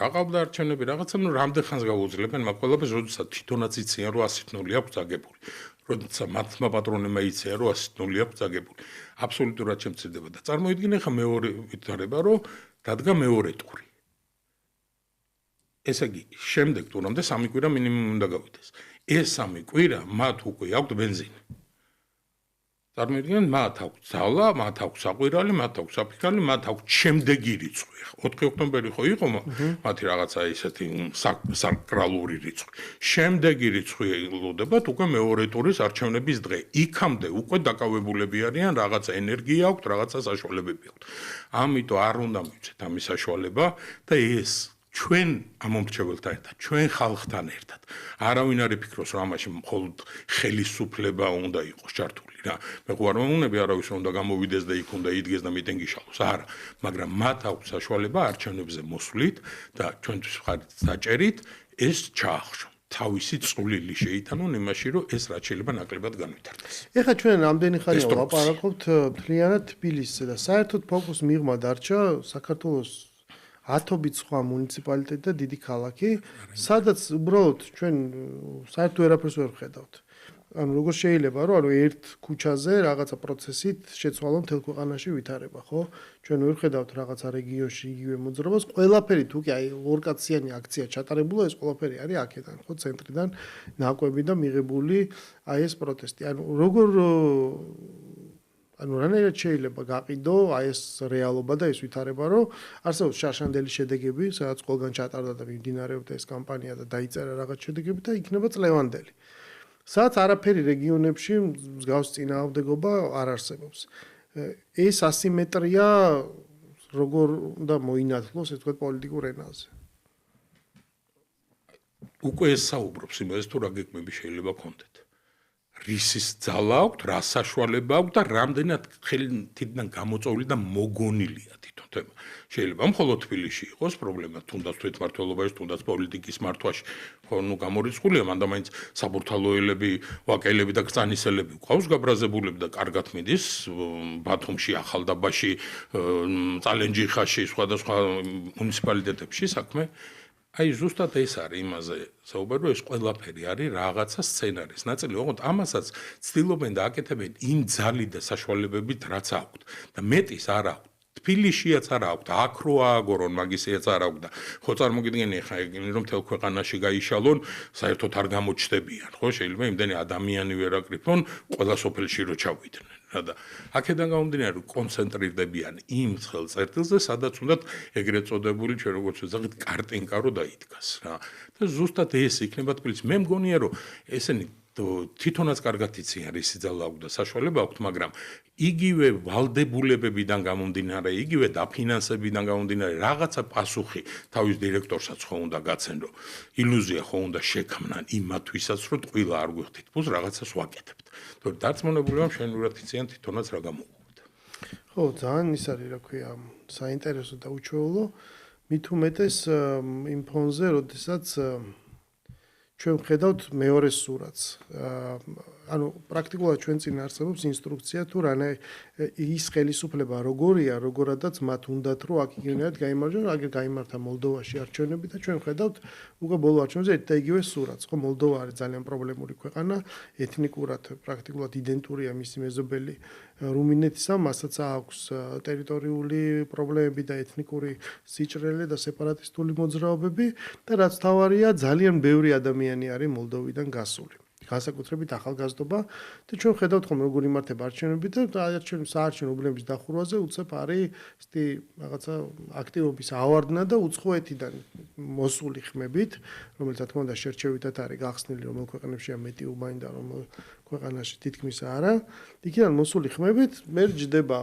გაყავდა არჩევნები რაღაცა, რამდენ ხანს გაუძლებენ მაგ ყველაფერს, როდესაც თვითონაც იციან, რომ 100 ნული აქვს წაგებული. როდესაც მათმა პატრონებმა იციან, რომ 100 ნული აქვს წაგებული. აბსოლუტურად შემცირდება და წარმოიდგინე ხა მეორე ვითარება, რომ დადგა მეორე ტური. ესე იგი, შემდეგ ტურამდე 3 კვირა მინიმუმ უნდა გავიდეს. ეს 3 კვირა მათ უკვე აქვთ ბენზინი. წარმოიდგინეთ, მათ აქვთ ძალა, მათ აქვთ საყვირალი, მათ აქვთ საფიქრალი, მათ აქვთ შემდეგი რიცხვი. 4 ოქტომბერი ხო იყო მათი რაღაცა ისეთი საკრალური რიცხვი. შემდეგი რიცხვი ელოდებათ უკვე მეორე ტურის არჩევნების დღე. იქამდე უკვე დაკავებულები არიან, რაღაცა ენერგია აქვთ, რაღაცა საშუალებები აქვთ. ამიტომ არ უნდა მივცეთ ამის საშუალება და ეს ჩვენ ამომრჩეველთან ერთად, ჩვენ ხალხთან ერთად. არავინ არ იფიქროს, რომ ამაში მხოლოდ ხელისუფლება უნდა იყოს ჩართული რა. მე ხო არ მომუნები არავის რომ უნდა გამოვიდეს და იქ უნდა იდგეს და მიტინგი შალოს. არა, მაგრამ მათ აქვს საშუალება არჩევნებზე მოსვლით და ჩვენთვის ხარით დაჭერით ეს ჩაახშონ. თავისი წვლილი შეიტანონ იმაში, რომ ეს რაც შეიძლება ნაკლებად განვითარდეს. ეხლა ჩვენ რამდენი ხანია ვლაპარაკობთ მთლიანად თბილისზე და საერთოდ ფოკუს მიღმა დარჩა საქართველოს ათობით სხვა მუნიციპალიტეტი და დიდი ქალაქი, სადაც უბრალოდ ჩვენ საერთოდ ვერაფერს ვერ ვხედავთ. ანუ როგორ შეიძლება რომ ერთ ქუჩაზე რაღაცა პროცესით შეცვალონ მთელ ქვეყანაში ვითარება, ხო? ჩვენ ვერ ვხედავთ რაღაცა რეგიონში იგივე მოძრაობას, ყველაფერი თუ კი აი ორკაციანი აქცია ჩატარებულა, ეს ყველაფერი არის აქედან, ხო, ცენტრიდან ნაკვები და მიღებული აი ეს პროტესტი. ანუ როგორ ანუ რანაირად შეიძლება გაყიდო აი ეს რეალობა და ეს ვითარება, რომ არსებობს შარშანდელი შედეგები, სადაც ყველგან ჩატარდა და მიმდინარეობდა ეს კამპანია და დაიწერა რაღაც შედეგები და იქნება წლევანდელი. სადაც არაფერი რეგიონებში მსგავს წინააღმდეგობა არ არსებობს. ეს ასიმეტრია როგორ უნდა მოინათლოს, ეს თქვა პოლიტიკურ ენაზე. უკვე ეს საუბრობს იმაზე, თუ რა გეგმები შეიძლება გქონდეთ. რისის ძალა აქვთ, რა საშუალება აქვთ და რამდენად ხელიდან გამოწვეული და მოგონილია თვითონ თემა. შეიძლება მხოლოდ თბილისში იყოს პრობლემა, თუნდაც თვითმმართველობაში, თუნდაც პოლიტიკის მართვაში, ხო, გამორიცხულია, მანდა მაინც საბურთალოელები, ვაკელები და კრწანისელები ყავს გაბრაზებულები და კარგად მიდის ბათუმში, ახალდაბაში, წალენჯიხაში, სხვადასხვა მუნიციპალიტეტებში საქმე. აი ზუსტად ეს არის იმაზე საუბარი, რომ ეს ყველაფერი არის რაღაცა სცენარის ნაწილი, ოღონდ ამასაც ცდილობენ და აკეთებენ იმ ძალი და საშუალებებით, რაც აქვთ და მეტის არ აქვთ. თბილისშიაც არ აქვთ, აქ რო ააგორონ, მაგისიაც არ აქვთ და ხო წარმოგიდგენი ხა ეგენი რომ მთელ ქვეყანაში გაიშალონ, საერთოდ არ გამოჩნდებიან, ხო, შეიძლება იმდენი ადამიანი ვერ აკრიფონ, ყველა სოფელში რო ჩავიდნენ. და აქედან გამომდინარე რომ კონცენტრირდებიან იმ ცხელ წერტილზე, სადაც უნდათ ეგრეთ წოდებული ჩვენ როგორც ვეძახით კარტინკა რო დაიდგას რა. და ზუსტად ეს იქნება თბილისში. მე მგონია რომ ესენი თვითონაც კარგად იციან რისი ძალა აქვს და საშუალება აქვს, მაგრამ იგივე ვალდებულებებიდან გამომდინარე, იგივე დაფინანსებიდან გამომდინარე, რაღაცა პასუხი თავის დირექტორსაც ხო უნდა გაცენ, რომ ილუზია ხო უნდა შექმნან იმათვისაც, რომ ტყუილა არ გვიხდით, ფულს რაღაცას ვაკეთებთ. თორე დარწმუნებულებამ შენურად იციან თვითონაც რა გამოუვიდა. ხო, ძალიან ის არის, რა ქვია, საინტერესო და უჩვეულო, მით უმეტეს იმ ფონზე, როდესაც ჩვენ ვხედავთ მეორე სურათს. ანუ პრაქტიკულად ჩვენ წინ არსებობს ინსტრუქცია თუ რანაირ ის ხელისუფლება როგორია, როგორადაც მათ უნდათ რომ აქ იგივენად გაიმარჯვონ, აგერ გაიმართა მოლდოვაში არჩევნები და ჩვენ ხედავთ უკვე ბოლო არჩევნებზე ერთ და იგივე სურათს. ხო, მოლდოვა არის ძალიან პრობლემური ქვეყანა, ეთნიკურად პრაქტიკულად იდენტურია მისი მეზობელი რუმინეთისა, მასაც აქვს ტერიტორიული პრობლემები და ეთნიკური სიჭრელე და სეპარატისტული მოძრაობები და რაც თავარია, ძალიან ბევრი ადამიანი არის მოლდოვიდან გასული. განსაკუთრებით ახალგაზრდობა და ჩვენ ხედავთ ხომ როგორ იმართება არჩევნები და საარჩევნო უბნების დახურვაზე უცებ არის ისეთი რაღაცა აქტივობის ავარდნა და უცხოეთიდან მოსული ხმებით, რომელიც რა თქმა უნდა შერჩევითად არის გახსნილი, რომელ ქვეყანებშია მეტი უბანი და რომელ ქვეყანაში თითქმის არა. იქიდან მოსული ხმებით მე ჯდება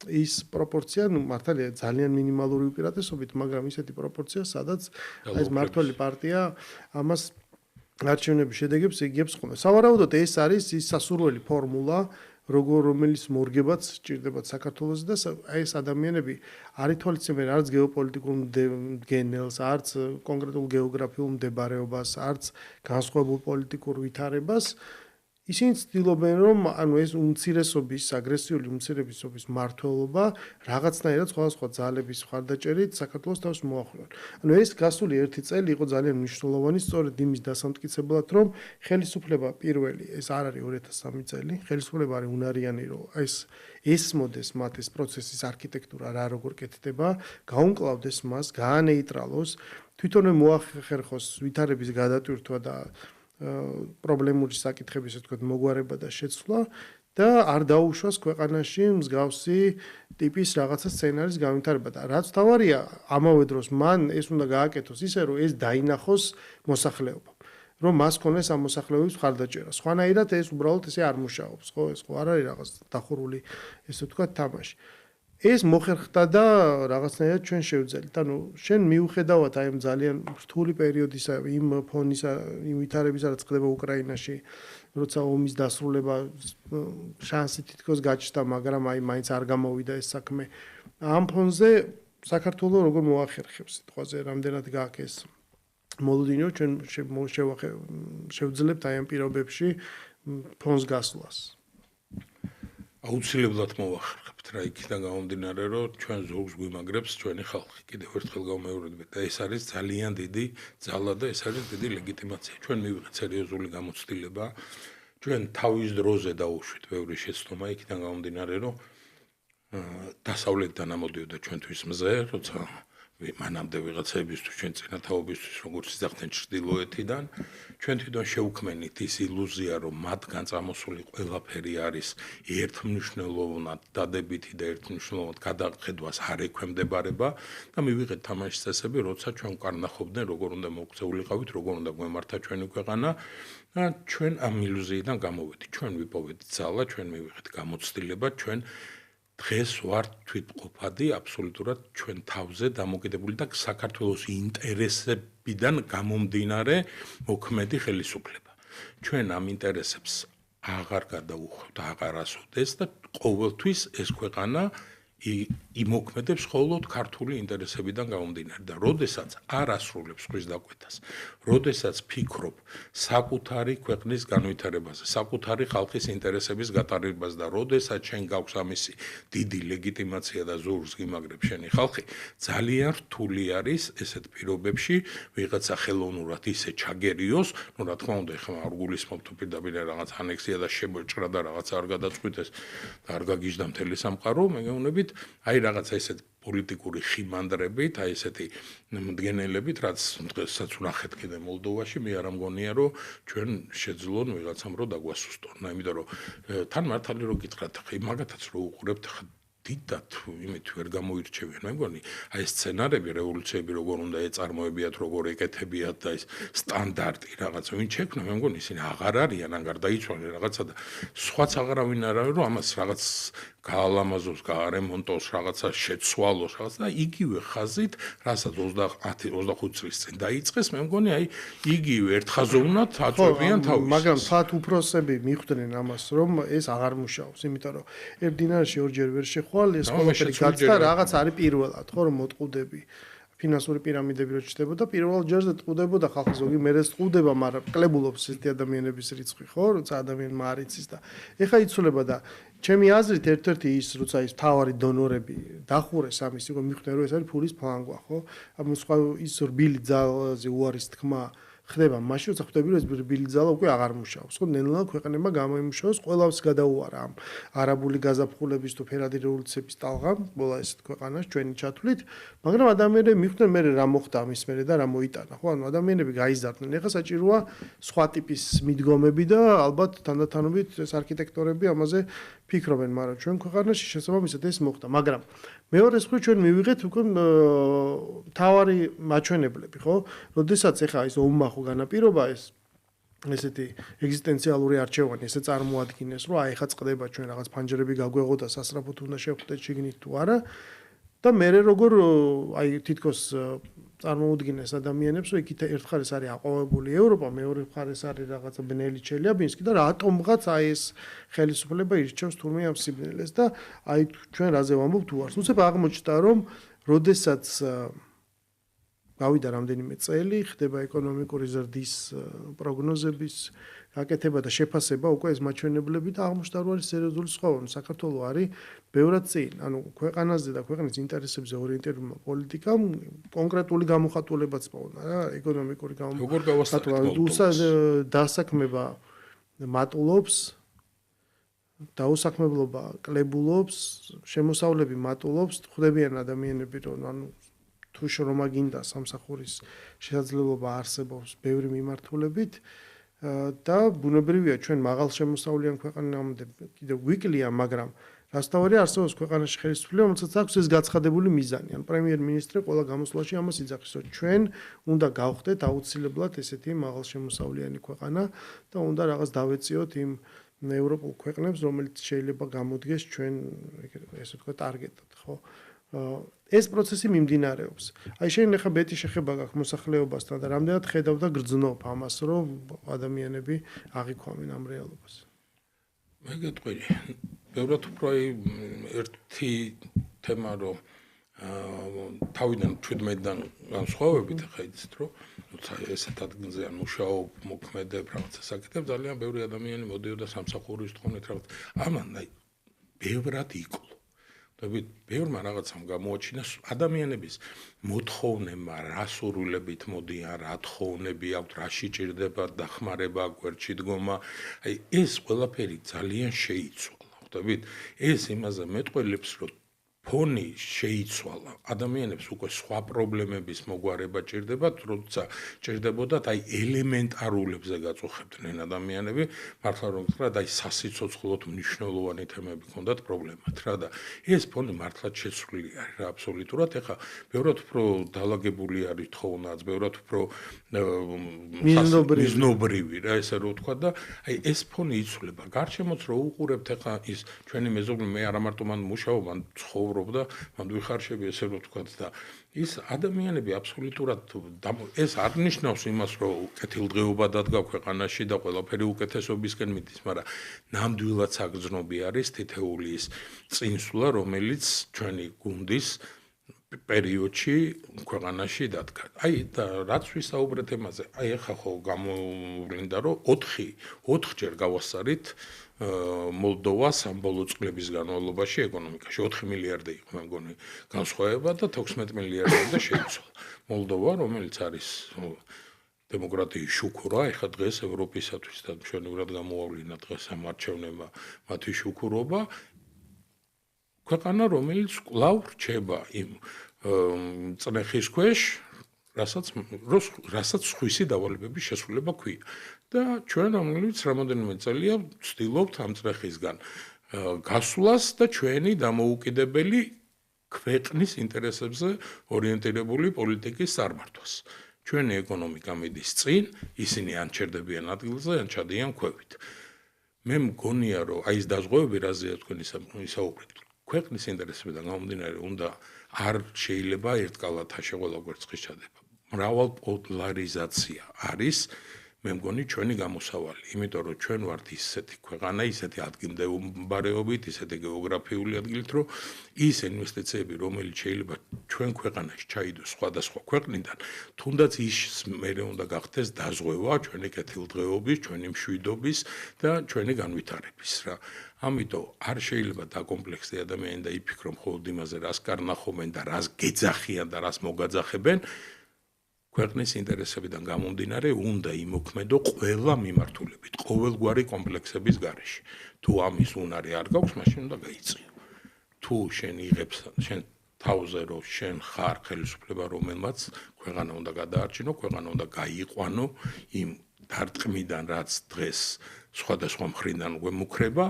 ის პროპორცია, ну, მართალია ძალიან მინიმალური უპირატესობით, მაგრამ ისეთი პროპორცია, სადაც ეს მართველი პარტია ამას არჩევნების შედეგებს იგებს ხოლმე. სავარაუდოდ ეს არის ის სასურველი ფორმულა, რომელიც მორგებაც სჭირდებათ საქართველოს და ეს ადამიანები არ ითვალისწინებენ არც გეოპოლიტიკურ მდგენელს, არც კონკრეტულ გეოგრაფიულ მდებარეობას, არც განსხვავებულ პოლიტიკურ ვითარებას. ისინი ცდილობენ რომ ანუ ეს უმცირესობის, აგრესიული უმცირესობის მმართველობა რაღაცნაირად სხვადასხვა ძალების მხარდაჭერით საქართველოს თავს მოახდინონ. ანუ ეს გასული 1 წელი იყო ძალიან მნიშვნელოვანი სწორედ იმის დასამტკიცებლად, რომ ხელისუფლება პირველი, ეს არ არის 2003 წელი, ხელისუფლება არის უნარიანი, რომ ეს ესმოდეს მათ ეს პროცესის არქიტექტურა რა როგორ კეთდება, გაუმკლავდეს მას, გაანეიტრალოს, თვითონვე მოახერხოს ვითარების გადატვირთვა და პრობლემური საკითხების ასე ვთქვათ მოგვარება და შეცვლა და არ დაუშვას ქვეყანაში მსგავსი ტიპის რაღაცა სცენარის განვითარება და რაც თავარია ამავე დროს მან ეს უნდა გააკეთოს ისე რომ ეს დაინახოს მოსახლეობამ რომ მას ქონდეს ამ მოსახლეობის მხარდაჭერა სხვანაირად ეს უბრალოდ ესე არ მუშაობს ხო ეს ხო არ არის რაღაც დახურული ესე ვთქვათ თამაში ეს მოხერხდა და რაღაცნაირად ჩვენ შევძელით. ანუ შენ მიუხედავად აი ამ ძალიან რთული პერიოდისა, იმ ფონისა, იმ ვითარებისა, რაც ხდება უკრაინაში, როცა ომის დასრულება შანსი თითქოს გაჩნდა, მაგრამ აი მაინც არ გამოვიდა ეს საქმე. ამ ფონზე საქართველოს როგორ მოახერხებს სიტყვაზე, რამდენად გააქვს ეს მოლოდინო, ჩვენ შევძლებთ აი ამ პირობებში ფონს გასვლას. აუცილებლად მოახერხებთ რა იქიდან გამომდინარე რომ ჩვენ ზოგს გვიმაგრებს ჩვენი ხალხი კიდევ ერთხელ გავმეორებთ და ეს არის ძალიან დიდი ძალა და ეს არის დიდი ლეგიტიმაცია ჩვენ მივიღეთ სერიოზული გამოცდილება ჩვენ თავის დროზე დაუშვით ბევრი შეცდომა იქიდან გამომდინარე რომ დასავლეთიდან ამოდიოდა ჩვენთვის მზე როცა მანამდე ვიღაცებისთვის ჩვენ წინათაობისთვის როგორც იზახდნენ ჩრდილოეთიდან ჩვენ თვითონ შევქმნით ის ილუზია რომ მათგან წამოსული ყველაფერი არის ერთმნიშვნელოვნად დადებითი და ერთმნიშვნელოვნად გადახედვას არ ექვემდებარება და მივიღეთ თამაშის წესები როცა ჩვენ ვკარნახობდნენ როგორ უნდა მოქცეულიყავით როგორ უნდა გვემართა ჩვენი ქვეყანა და ჩვენ ამ ილუზიიდან გამოვედით ჩვენ ვიპოვეთ ძალა ჩვენ მივიღეთ გამოცდილება ჩვენ დღეს ვართ თვითმყოფადი აბსოლუტურად ჩვენ თავზე დამოკიდებული და საქართველოს ინტერესებიდან გამომდინარე მოქმედი ხელისუფლება. ჩვენ ამ ინტერესებს აღარ გადავუხვევთ, აღარ ასოდეს და ყოველთვის ეს ქვეყანა იმოქმედებს მხოლოდ ქართული ინტერესებიდან გამომდინარე და როდესაც არ ასრულებს ხვის დაკვეთას, როდესაც ფიქრობ საკუთარი ქვეყნის განვითარებაზე, საკუთარი ხალხის ინტერესების გატარებაზე და როდესაც შენ გაქვს ამისი დიდი ლეგიტიმაცია და ზურგს გიმაგრებს შენი ხალხი, ძალიან რთული არის ესეთ პირობებში ვიღაცა ხელოვნურად ისე ჩაგერიოს, ну რა თქმა უნდა, ეხლა არ გულისხმობ თუ პირდაპირ რაღაც ანექსია და შემოჭრა და რაღაც არ გადაწყვიტეს და არ გაგიჟდა მთელი სამყარო, მეგონებით აი რაღაცა ესეთ პოლიტიკური ხიმანდრებით, აი ესეთი მდგენელებით, რაც დღესაც ვნახეთ კიდე მოლდოვაში, მე არ ამგონია, რომ ჩვენ შეძლონ ვიღაცამ რომ დაგვასუსტონ, იმიტომ რომ თან მართალი რომ გითხრათ, ხე მაგათაც რო უყურებთ დიდად იმით ვერ გამოირჩევიან, მე მგონი, აი ეს სცენარები, რევოლუციები როგორ უნდა ეწარმოებიათ, როგორ ეკეთებიათ და ეს სტანდარტი რაღაცა ვინ შექმნა, მე მგონი ისინი აღარ არიან, ან გარდაიცვალნენ რაღაცა და სხვაც აღარავინ არ არის, რომ ამას რაღაც გაალამაზოს, გაარემონტოს, რაღაცა შეცვალოს, რაღაცა და იგივე ხაზით, რასაც 25 წლის წინ დაიწყეს, მე მგონი, აი იგივე ერთხაზოვნად აწვევიან თავის. მაგრამ თათ უფროსები მიხვდნენ ამას, რომ ეს აღარ მუშაობს, იმიტომ რომ ერთ დინარში ორჯერ ვერ შეხვალ, ეს ყველაფერი გაცდა, რაღაც არის პირველად, ხო, რომ მოტყუდები. ფინანსური პირამიდები რო ჩნდებოდა, პირველ ჯერზე ტყუდებოდა ხალხი, ზოგი მერეს ტყუდება, მაგრამ კლებულობს ესეთი ადამიანების რიცხვი, ხო, როცა ადამიანმა არ იცის და ეხა იცვლება და ჩემი აზრით ერთ-ერთი ის, როცა ის თავარი დონორები დახურეს ამის, იყო მიხვდნენ, რომ ეს არის ფულის ფლანგვა, ხო? ამ სხვა ის რბილი ძალაზე უარის თქმა ხდება მაშინ, როცა ხვდები, რომ ეს რბილი ძალა უკვე აღარ მუშაობს, ხო? ნელ-ნელა ქვეყნებმა გამოიმუშაოს, ყველას გადაუარა ამ არაბული გაზაფხულების თუ ფერადი რევოლუციების ტალღამ, ყველა ეს ქვეყანას ჩვენი ჩათვლით, მაგრამ ადამიანები მიხვდნენ მე რა მოხდა ამის მერე და რა მოიტანა, ხო? ანუ ადამიანები გაიზარდნენ. ეხლა საჭიროა სხვა ტიპის მიდგომები და ალბათ თანდათანობით ეს არქიტექტორები ამაზე ფიქრობენ, მაგრამ ჩვენ ქვეყანაში შესაბამისად ეს მოხდა, მაგრამ მეორე მხრივ ჩვენ მივიღეთ უკვე თავარი მაჩვენებლები, ხო? როდესაც ეხა ის ომმა ხო განაპირობა ესეთი ეგზისტენციალური არჩევანი ესე წარმოადგინეს, რომ აი ეხა წდება ჩვენ რაღაც ფანჯრები გაგვეღო და სასწრაფოდ უნდა შევხვდეთ შიგნით თუ არა და მე როგორ აი თითქოს წარმოუდგინეს ადამიანებს, რომ იქით ერთ მხარეს არის აყვავებული ევროპა, მეორე მხარეს არის რაღაცა ბნელი ჩელიაბინსკი და რატომღაც აი ეს ხელისუფლება ირჩევს თურმე ამ სიბნელეს და აი ჩვენ რაზე ვამბობ თუ არს. უცებ აღმოჩნდა, რომ როდესაც გავიდა რამდენიმე წელი, ხდება ეკონომიკური ზრდის პროგნოზების გაკეთება და შეფასება, უკვე ეს მაჩვენებლები და აღმოჩნდა, რომ არის სერიოზული სხვაობა. საქართველოს არის ბევრად წინ, ანუ ქვეყანაზე და ქვეყნის ინტერესებზე ორიენტირებულმა პოლიტიკამ კონკრეტული გამოხატულებაც პოვნა რა, ეკონომიკური დასაქმება მატულობს, დაუსაქმებლობა კლებულობს, შემოსავლები მატულობს, ხვდებიან ადამიანები, რომ ანუ თუ შრომა გინდა სამსახურის შესაძლებლობა არსებობს ბევრი მიმართულებით და ბუნებრივია ჩვენ მაღალ შემოსავლიან ქვეყანამდე კიდევ ვიკლია, მაგრამ რასთავარი არსებობს ქვეყანაში ხელისუფლება, რომელსაც აქვს ეს გაცხადებული მიზანი. ან პრემიერ-მინისტრი ყველა გამოსვლაში ამას იძახის, რომ ჩვენ უნდა გავხდეთ აუცილებლად ესეთი მაღალ შემოსავლიანი ქვეყანა და უნდა რაღაც დავეციოთ იმ ევროპულ ქვეყნებს, რომელიც შეიძლება გამოდგეს ჩვენ ესე ვთქვათ ტარგეტად, ხო? ეს პროცესი მიმდინარეობს. აი შენ ახლა ბეტი შეხება გაქვს მოსახლეობასთან და რამდენად ხედავ და გრძნობ ამას, რომ ადამიანები აღიქვამენ ამ რეალობას. მე გეტყვი, ბევრად უფრო ერთი თემა, რომ თავიდან 17-დან განსხვავებით ახლა იცით, რომ ესეთ ადგილზე ან მუშაობ, მოქმედებ, რაღაცა საკეთებ, ძალიან ბევრი ადამიანი მოდიოდა სამსახურის თხოვნით რაღაც. ამან აი ბევრად იკლო. ბევრმა რაღაცამ გამოაჩინა ადამიანების მოთხოვნება, რა სურვილებით მოდიან, რა თხოვნები აქვთ, რა შეჭირდება, დახმარება, გვერდში დგომა. აი ეს ყველაფერი ძალიან შეიცვალა. ხვდებით? ეს იმაზე მეტყველებს, რომ ფონი შეიცვალა. ადამიანებს უკვე სხვა პრობლემების მოგვარება ჭირდებათ, როცა ჭირდებოდათ აი ელემენტარულებზე გაწუხებდნენ ადამიანები, მართლა რომ ვთქვა, აი სასიცოცხლოდ მნიშვნელოვანი თემები ჰქონდათ პრობლემად რა და ეს ფონი მართლაც შეცვლილი არის რა აბსოლუტურად. ეხლა ბევრად უფრო დაალაგებული არის თხოვნაც, ბევრად უფრო მიზნობრივი რა ესე რომ ვთქვა და აი ეს ფონი იცვლება. გარშემოც რო უყურებთ ეხლა ის ჩვენი მეზობლი მე არა მარტო მან მუშაობ, მან ცხოვრობ და მან ვიხარშები ესე რომ ვთქვათ და ის ადამიანები აბსოლუტურად ეს არ ნიშნავს იმას რომ კეთილდღეობა დადგა ქვეყანაში და ყველაფერი უკეთესობისკენ მიდის, მაგრამ ნამდვილად საგრძნობი არის თითეული ის წინსვლა, რომელიც ჩვენი გუნდის პერიოდში ქვეყანაში დადგა. აი და რაც ვისაუბრეთ ემაზე, აი ახლა ხო გამოვლინდა რომ 4-ჯერ გავასწარით მოლდოვას ამ ბოლო წლების განმავლობაში ეკონომიკაში 4 მილიარდი იყო მე მგონი განსხვავება და 16 მილიარდამდე შეიცვალა. მოლდოვა, რომელიც არის დემოკრატიის შუქურა, ეხლა დღეს ევროპისათვის და მშვენივრად გამოავლინა დღეს ამ არჩევნებმა მათი შუქურობა. ქვეყანა, რომელიც კვლავ რჩება იმ წნეხის ქვეშ, რასაც სხვისი დავალებების შესრულება ქვია. და ჩვენ რომელიც რამოდენიმე წელია ვცდილობთ ამ წნეხისგან გასვლას და ჩვენი დამოუკიდებელი ქვეყნის ინტერესებზე ორიენტირებული პოლიტიკის წარმართვას. ჩვენი ეკონომიკა მიდის წინ, ისინი ან ჩერდებიან ადგილზე, ან ჩადიან ქვევით. მე მგონია, რომ აი ეს დაზღვევები, რაზეა თქვენ ისაუბრეთ, ქვეყნის ინტერესებიდან გამომდინარე, უნდა არ შეიძლება ერთკალათაშე ყველა კვერცხის ჩადება. მრავალპოლარიზაცია არის მე მგონი ჩვენი გამოსავალი, იმიტომ რომ ჩვენ ვართ ისეთი ქვეყანა, ისეთი ადგილმდებარეობით, ისეთი გეოგრაფიული ადგილით, რომ ის ინვესტიციები, რომელიც შეიძლება ჩვენ ქვეყანაში ჩაიდოს სხვადასხვა ქვეყნიდან, თუნდაც ის მერე უნდა გახდეს დაზღვევა ჩვენი კეთილდღეობის, ჩვენი მშვიდობის და ჩვენი განვითარების რა. ამიტომ არ შეიძლება დაკომპლექსდე ადამიანი და იფიქრო მხოლოდ იმაზე, რას კარნახობენ და რას გეძახიან და რას მოგაძახებენ. ქვეყნის ინტერესებიდან გამომდინარე უნდა იმოქმედო ყველა მიმართულებით, ყოველგვარი კომპლექსების გარეშე. თუ ამის უნარი არ გაქვს, მაშინ უნდა გაიწიო. თუ შენ იღებს შენ თავზე რომ შენ ხარ ხელისუფლება, რომელმაც ქვეყანა უნდა გადაარჩინო, ქვეყანა უნდა გაიყვანო იმ დარტყმიდან, რაც დღეს სხვადასხვა მხრიდან გვემუქრება,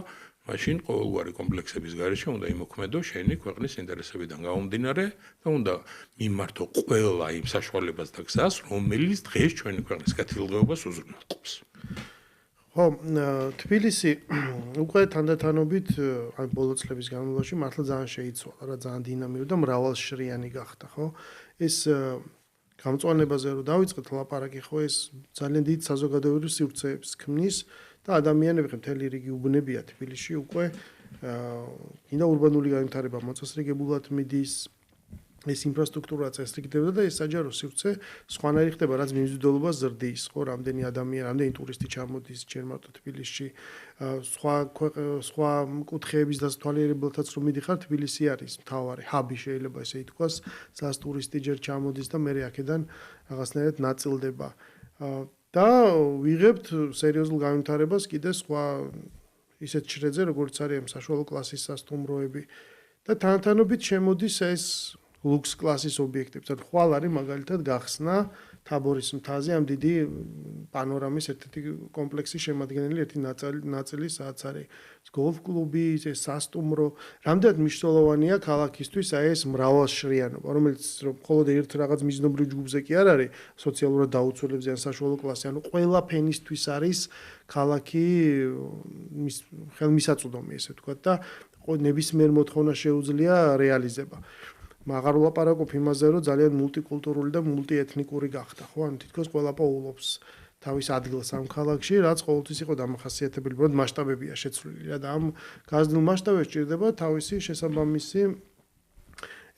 მაშინ ყოველგვარი კომპლექსების გარეშე უნდა იმოქმედო შენი ქვეყნის ინტერესებიდან გამომდინარე და უნდა მიმართო ყველა იმ საშუალებას და გზას, რომელიც დღეს ჩვენი ქვეყნის კეთილდღეობას უზრუნველყოფს. ხო, თბილისი უკვე თანდათანობით ან ბოლო წლების განმავლობაში მართლა ძალიან შეიცვალა, რა ძალიან დინამიური და მრავალშრიანი გახდა, ხო? ეს გამწვანებაზე რომ დავიწყეთ ლაპარაკი, ხო, ეს ძალიან დიდ საზოგადოებრივ სივრცეებს ქმნის და ადამიანები მთელი რიგი უბნებია თბილისში უკვე კიდე урბანული განვითარება მოწესრიგებულად მიდის, ეს ინფრასტრუქტურა წესრიგდება და ეს საჯარო სივრცე სხვანაირი ხდება, რაც მიმზიდველობას ზრდის, ხო, რამდენი ადამიანი, რამდენი ტურისტი ჩამოდის ჯერ მარტო თბილისში, სხვა კუთხეების დასათვალიერებლათაც რომ მიდიხარ, თბილისი არის მთავარი ჰაბი, შეიძლება ესე ითქვას, სადაც ტურისტი ჯერ ჩამოდის და მერე აქედან რაღაცნაირად ნაწილდება. და ვიღებთ სერიოზულ განვითარებას კიდე სხვა ისეთ შრეზე, როგორც არის საშუალო კლასის სასტუმროები და თანათანობით შემოდის ეს ლუქს კლასის ობიექტები. თორე ხვალ არის მაგალითად გახსნა თაბორის მთაზე ამ დიდი პანორამის ერთ-ერთი კომპლექსის შემადგენელი ერთი ნაწილი, სადაც არის გოლფ კლუბი, ეს სასტუმრო, რამდენად მნიშვნელოვანია ქალაქისთვის ეს მრავალშრიანობა, რომელიც მხოლოდ ერთ რაღაც მიზნობრივ ჯგუფზე კი არ არის, სოციალურად დაუცველებზე ან საშუალო კლასზე, ანუ ყველა ფენისთვის არის ქალაქი ხელმისაწვდომი, ესე ვთქვათ და ნებისმიერ მოთხოვნა შეუძლია რეალიზება. მაგარ ვლაპარაკობ იმაზე, რომ ძალიან მულტიკულტურული და მულტიეთნიკური გახდა, ხო? ანუ თითქოს ყველა პოულობს თავის ადგილს ამ ქალაქში, რაც ყოველთვის იყო დამახასიათებელი, უბრალოდ მასშტაბებია შეცვლილი რა და ამ გაზრდილ მასშტაბებში ჭირდება თავისი შესაბამისი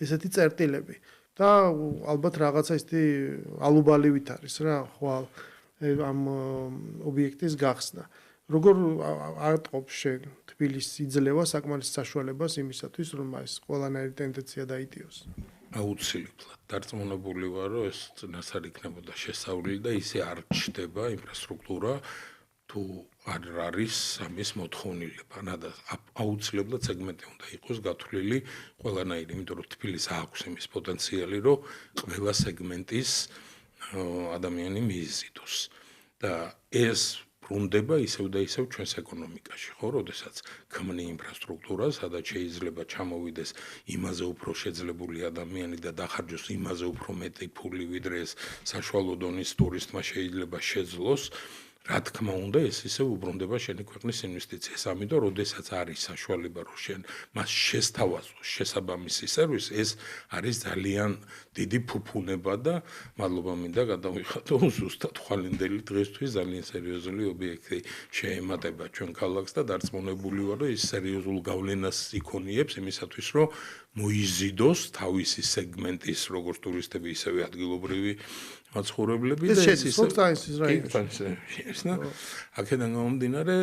ესეთი წერტილები. და ალბათ რაღაცა ისეთი ალუბალივით არის რა, ხვალ ამ ობიექტის გახსნა. როგორ არტყობს შენ თბილისის იძლევა საკმარისი საშუალებას იმისათვის, რომ ეს ყველანაირი ტენდენცია დაიტიოს? აუცილებლად დარწმუნებული ვარ, რომ ეს წინასწარ იქნებოდა შესწავლილი და ისე არ ჩდება ინფრასტრუქტურა თუ არ არის ამის მოთხოვნილება. აუცილებლად სეგმენტი უნდა იყოს გათვლილი ყველანაირი, იმიტომ რომ თბილისს აქვს იმის პოტენციალი, რომ ყველა სეგმენტის ადამიანი მიიზიდოს და ეს ბრუნდება ისევ და ისევ ჩვენს ეკონომიკაში, ხო, როდესაც ქმნი ინფრასტრუქტურა, სადაც შეიძლება ჩამოვიდეს იმაზე უფრო შეძლებული ადამიანი და დახარჯოს იმაზე უფრო მეტი ფული, ვიდრე ეს საშუალო დონის ტურისტმა შეიძლება შეძლოს. რა თქმა უნდა, ეს ისევ უბრუნდება შენი ქვეყნის ინვესტიციას. ამიტომ, როდესაც არის საშუალება, რომ შენ მას შესთავაზოს შესაბამისი სერვისი, ეს არის ძალიან დიდი ფუფუნება და მადლობა მინდა გადავიხადო ზუსტად ხვალინდელი დღესთვის ძალიან სერიოზული ობიექტი შეემატება ჩვენ ქალაქს და დარწმუნებული ვარ, რომ ის სერიოზულ გავლენას იქონიებს იმისათვის, რომ მოიზიდოს თავისი სეგმენტის როგორც ტურისტები, ისევე ადგილობრივი მაცხოვრებლები და ეს სოციალიზმის რაიონში. აქედან გამომდინარე,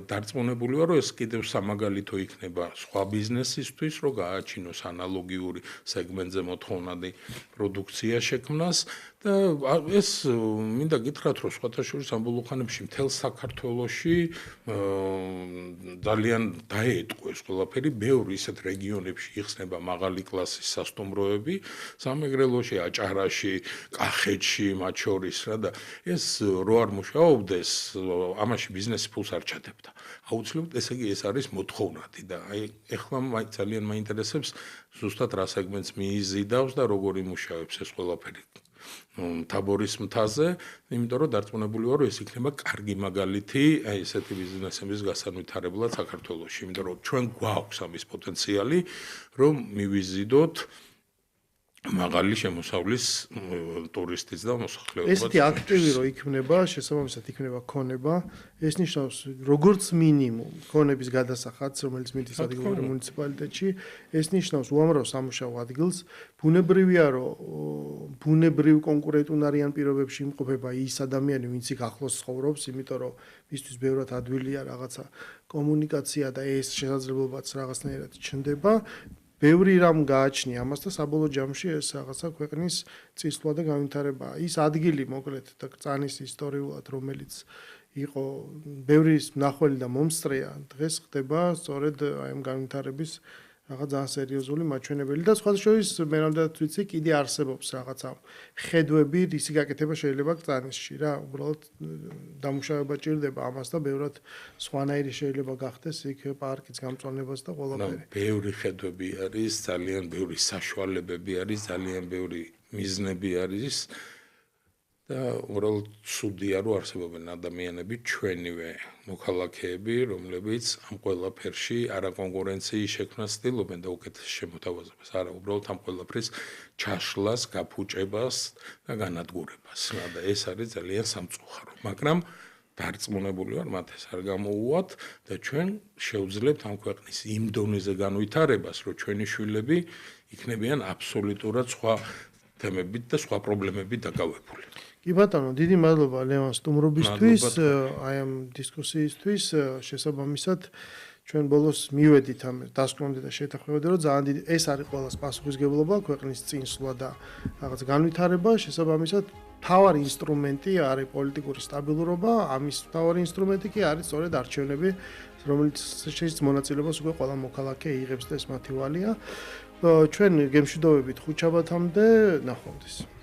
დარწმუნებული ვარ, რომ ეს კიდევ სამაგალითო იქნება სხვა ბიზნესისთვის, რომ გააჩინოს ანალოგიური სეგმენტზე მოთხოვნადი პროდუქცია შექმნას და ეს მინდა გითხრათ, რომ სხვათა შორის ამ ბოლო ხანებში მთელ საქართველოში ძალიან დაეტყო ეს ყველაფერი, ბევრი ისეთ რეგიონებში იხსნება მაღალი კლასის სასტუმროები, სამეგრელოში, აჭარაში, კახეთში, მათ შორის რა და ეს რო არ მუშაობდეს, ამაში ბიზნესი ფულს არ ჩადებდა. აუცილებლად ესე იგი ეს არის მოთხოვნადი და აი ეხლა ძალიან მაინტერესებს ზუსტად რა სეგმენტს მიიზიდავს და როგორ იმუშავებს ეს ყველაფერი. თაბორის მთაზე, იმიტომ რომ დარწმუნებული ვარ, რომ ეს იქნება კარგი მაგალითი აი ესეთი ბიზნესების გასანვითარებლად საქართველოში, იმიტომ რომ ჩვენ გვაქვს ამის პოტენციალი, რომ მივიზიდოთ მაღალი შემოსავლის ტურისტის და მოსახლეობა. ესეთი აქტივი რო იქნება, შესაბამისად იქნება ქონება, ეს ნიშნავს როგორც მინიმუმ ქონების გადასახადს, რომელიც მიდის ადგილობრივ მუნიციპალიტეტში, ეს ნიშნავს უამრავ სამუშაო ადგილს, ბუნებრივია რომ ბუნებრივ კონკურენტუნარიან პირობებში იმყოფება ის ადამიანი, ვინც იქ ახლოს ცხოვრობს, იმიტომ რომ მისთვის ბევრად ადვილია რაღაცა კომუნიკაცია და ეს შესაძლებლობაც რაღაცნაირად ჩნდება. ბევრი რამ გააჩნია ამას და საბოლოო ჯამში ეს რაღაცა ქვეყნის წინსვლა და განვითარებაა. ის ადგილი მოკლედ და კრწანის ისტორიულად, რომელიც იყო ბევრი მნახველი და მომსწრეა, დღეს ხდება სწორედ აი ამ განვითარების რაღაც ძალიან სერიოზული მაჩვენებელი და სხვა შორის მე რამდენად ვიცი, კიდე არსებობს რაღაცა ხედვები, რისი გაკეთება შეიძლება კრწანისში რა, უბრალოდ დამუშავება ჭირდება ამას და ბევრად სხვანაირი შეიძლება გახდეს იქ პარკის გამწვანებას და ყველაფერი. ბევრი ხედვები არის, ძალიან ბევრი საშუალებები არის, ძალიან ბევრი მიზნები არის და უბრალოდ სუდია რომ არსებობენ ადამიანები ჩვენივე მოქალაქეები, რომლებიც ამ ყველაფერში არა კონკურენციის შექმნას ცდილობენ და უკეთეს შემოთავაზებას, არა უბრალოდ ამ ყველაფრის ჩაშლას, გაფუჭებას და განადგურებას. და ეს არის ძალიან სამწუხარო, მაგრამ დარწმუნებული ვარ, მათ ეს არ გამოუვათ და ჩვენ შევძლებთ ამ ქვეყნის იმ დონეზე განვითარებას, რომ ჩვენი შვილები იქნებიან აბსოლუტურად სხვა თემებით და სხვა პრობლემებით დაკავებული. კი ბატონო, დიდი მადლობა ლევან სტუმრობისთვის, აი ამ დისკუსიისთვის, შესაბამისად ჩვენ ბოლოს მივედით ამ დასკვნამდე და შეთანხმებამდე, რომ ძალიან დიდი ეს არის ყველას პასუხისმგებლობა, ქვეყნის წინსვლა და რაღაც განვითარება, შესაბამისად მთავარი ინსტრუმენტი არის პოლიტიკური სტაბილურობა, ამის მთავარი ინსტრუმენტი კი არის სწორედ არჩევნები, რომელიც შეის მონაწილეობას უკვე ყველა მოქალაქე იღებს და ეს მათი ვალია. ჩვენ გემშვიდობებით ხუთშაბათამდე, ნახვამდის.